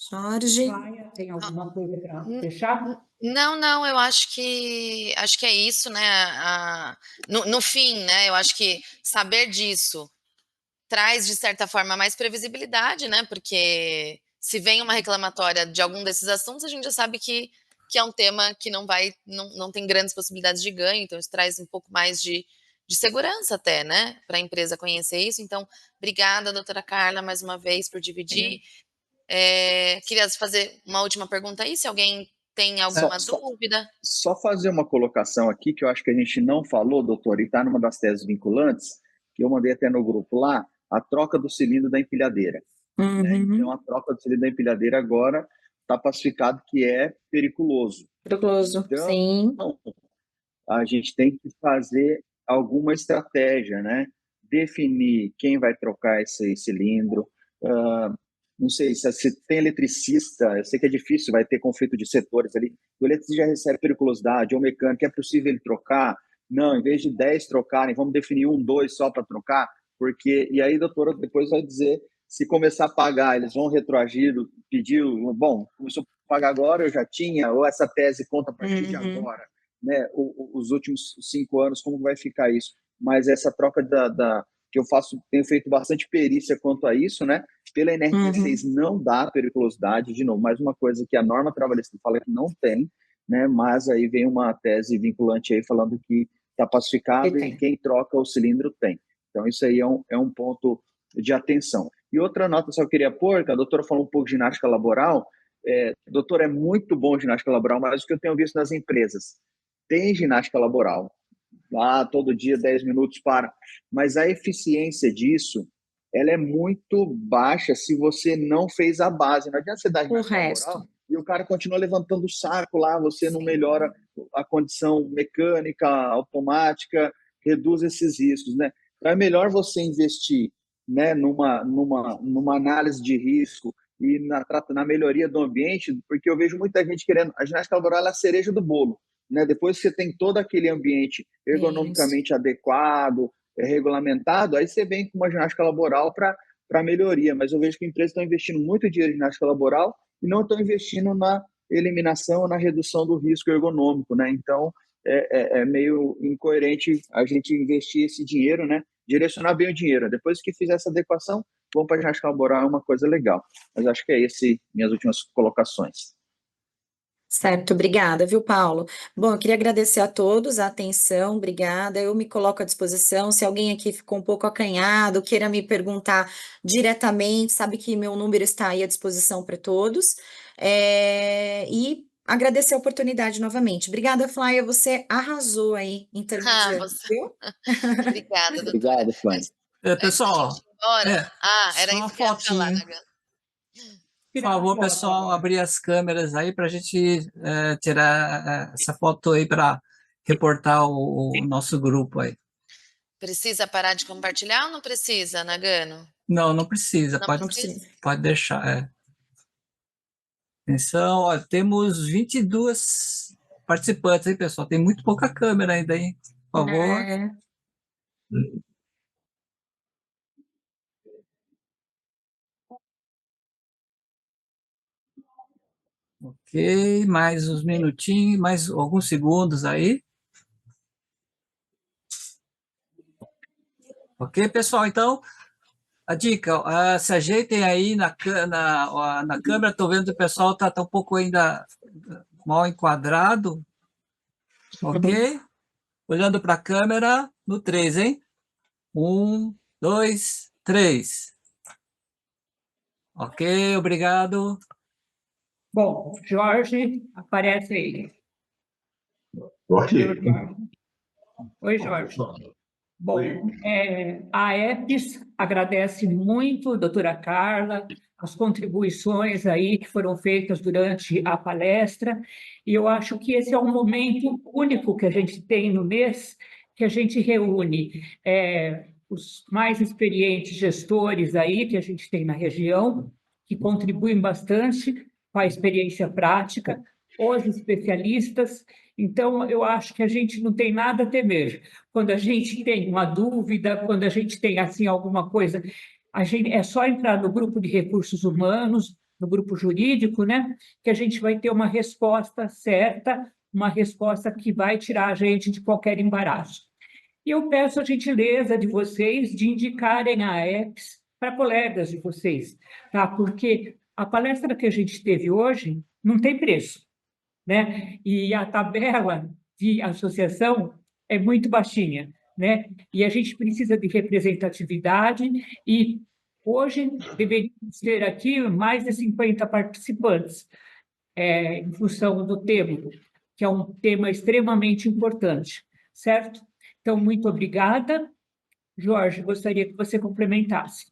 Jorge? Tem alguma coisa para fechar? Não, eu acho que é isso, né? No fim, né? Eu acho que saber disso traz, de certa forma, mais previsibilidade, né? Porque se vem uma reclamatória de algum desses assuntos, a gente já sabe que é um tema que não tem grandes possibilidades de ganho, então isso traz um pouco mais de segurança até, né? Para a empresa conhecer isso. Então, obrigada, doutora Carla, mais uma vez, por dividir. Queria fazer uma última pergunta aí, se alguém tem alguma dúvida. Só fazer uma colocação aqui, que eu acho que a gente não falou, doutor, e está numa das teses vinculantes, que eu mandei até no grupo lá, a troca do cilindro da empilhadeira. Né? Então, a troca do cilindro da empilhadeira agora está pacificado que é periculoso. Periculoso, então, sim. A gente tem que fazer alguma estratégia, né? Definir quem vai trocar esse cilindro. Não sei, se tem eletricista, eu sei que é difícil, vai ter conflito de setores ali. O eletricista já recebe periculosidade, ou mecânico, é possível ele trocar? Não, em vez de 10 trocarem, vamos definir 1, 2 só para trocar? Porque, e aí, doutora, depois vai dizer, se começar a pagar, eles vão retroagir, pedir, bom, começou a pagar agora, eu já tinha, ou essa tese conta a partir de agora, né? Os últimos 5 anos, como vai ficar isso? Mas essa troca que eu tenho feito bastante perícia quanto a isso, né? Pela NR16 não dá periculosidade, de novo, mais uma coisa que a norma trabalhista fala que não tem, né? Mas aí vem uma tese vinculante aí falando que está pacificado e quem troca o cilindro tem. Então, isso aí é um ponto de atenção. E outra nota só queria pôr, que a doutora falou um pouco de ginástica laboral. Doutor, é muito bom ginástica laboral, mas o que eu tenho visto nas empresas, tem ginástica laboral, lá todo dia 10 minutos para, mas a eficiência disso, ela é muito baixa se você não fez a base. Não adianta você dar ginástica laboral e o cara continua levantando o saco lá, você não melhora a condição mecânica, automática, reduz esses riscos, né? Então é melhor você investir, né, numa análise de risco e na melhoria do ambiente, porque eu vejo muita gente querendo, a ginástica laboral é a cereja do bolo, né? Depois que você tem todo aquele ambiente ergonomicamente adequado, regulamentado, aí você vem com uma ginástica laboral para melhoria. Mas eu vejo que empresas estão investindo muito dinheiro em ginástica laboral e não estão investindo na eliminação, na redução do risco ergonômico, né? Então, é meio incoerente a gente investir esse dinheiro, né? Direcionar bem o dinheiro. Depois que fizer essa adequação, vamos para a ginástica laboral, é uma coisa legal. Mas acho que é esse minhas últimas colocações. Certo, obrigada, viu, Paulo? Bom, eu queria agradecer a todos a atenção, obrigada. Eu me coloco à disposição. Se alguém aqui ficou um pouco acanhado, queira me perguntar diretamente, sabe que meu número está aí à disposição para todos. E agradecer a oportunidade novamente. Obrigada, Flávia, você arrasou aí, intermediando, viu? Obrigada, doutora. Obrigado, Flávia. Pessoal, era isso que eu ia falar, né? Por favor, pessoal, abrir as câmeras aí para a gente tirar essa foto aí para reportar o nosso grupo aí. Precisa parar de compartilhar ou não precisa, Nagano? Não precisa, pode deixar. Atenção, ó, temos 22 participantes aí, pessoal. Tem muito pouca câmera ainda, hein? Por favor. Ok, mais uns minutinhos, mais alguns segundos aí. Ok, pessoal, então, a dica, se ajeitem aí na câmera, estou vendo que o pessoal está um pouco ainda mal enquadrado, ok? Olhando para a câmera, no 3, hein? 1, 2, 3. Ok, obrigado. Bom, Jorge, aparece aí. Oi, Jorge. Bom, a EPS agradece muito, doutora Carla, as contribuições aí que foram feitas durante a palestra, e eu acho que esse é um momento único que a gente tem no mês, que a gente reúne os mais experientes gestores aí que a gente tem na região, que contribuem bastante, com a experiência prática, os especialistas. Então, eu acho que a gente não tem nada a temer. Quando a gente tem uma dúvida, quando a gente tem assim alguma coisa, é só entrar no grupo de recursos humanos, no grupo jurídico, né, que a gente vai ter uma resposta certa, uma resposta que vai tirar a gente de qualquer embaraço. E eu peço a gentileza de vocês de indicarem a EPS para colegas de vocês, tá? Porque a palestra que a gente teve hoje não tem preço, né? E a tabela de associação é muito baixinha, né? E a gente precisa de representatividade e hoje deveríamos ter aqui mais de 50 participantes, em função do tema, que é um tema extremamente importante, certo? Então, muito obrigada. Jorge, gostaria que você complementasse.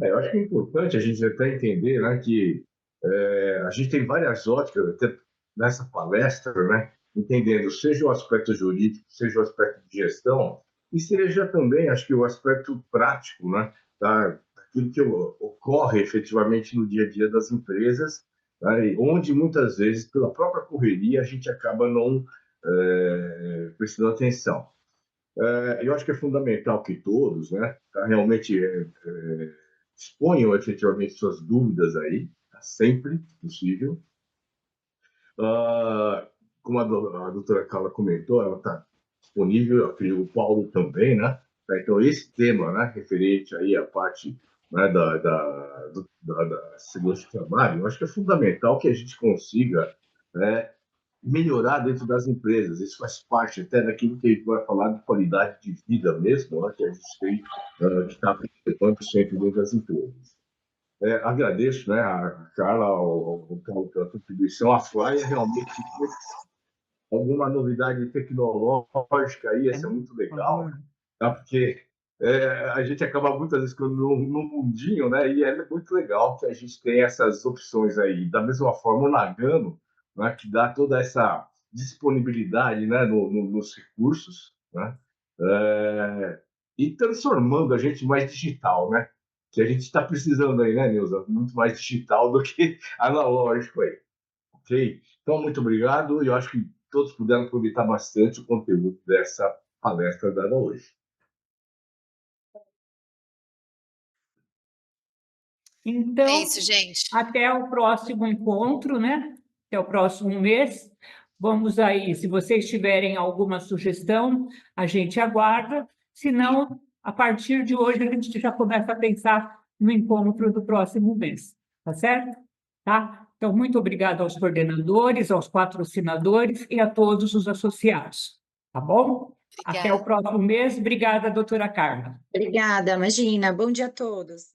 Eu acho que é importante a gente até entender, né, que a gente tem várias óticas até nessa palestra, né, entendendo seja o aspecto jurídico, seja o aspecto de gestão, e seja também, acho que o aspecto prático, né, daquilo que ocorre efetivamente no dia a dia das empresas, né, onde muitas vezes, pela própria correria, a gente acaba não prestando atenção. Eu acho que é fundamental que todos, né, realmente exponham efetivamente suas dúvidas aí, sempre possível. Como a doutora Carla comentou, ela está disponível, eu acredito o Paulo também, né? Então, esse tema, né, referente aí à parte, né, da segurança do trabalho, eu acho que é fundamental que a gente consiga melhorar dentro das empresas. Isso faz parte até daquilo que a gente vai falar de qualidade de vida mesmo, né, que a gente tem que está participando sempre dentro das empresas. Agradeço, né, a Carla, ao Paulo pela contribuição. A Fly realmente alguma novidade tecnológica aí, isso é muito legal, tá? Porque a gente acaba muitas vezes no mundinho, né? E é muito legal que a gente tem essas opções aí. Da mesma forma, o Nagano, né, que dá toda essa disponibilidade, né, nos recursos, né? E transformando a gente mais digital, né? Que a gente está precisando aí, né, Nilza? Muito mais digital do que analógico aí. Ok? Então, muito obrigado. E eu acho que todos puderam aproveitar bastante o conteúdo dessa palestra dada hoje. Então, É isso, gente. até o próximo encontro, né? Até o próximo mês. Vamos aí, se vocês tiverem alguma sugestão, a gente aguarda. Se não, a partir de hoje, a gente já começa a pensar no encontro do próximo mês. Tá certo? Tá? Então, muito obrigado aos coordenadores, aos patrocinadores e a todos os associados. Tá bom? Obrigada. Até o próximo mês. Obrigada, doutora Carla. Obrigada, imagina. Bom dia a todos.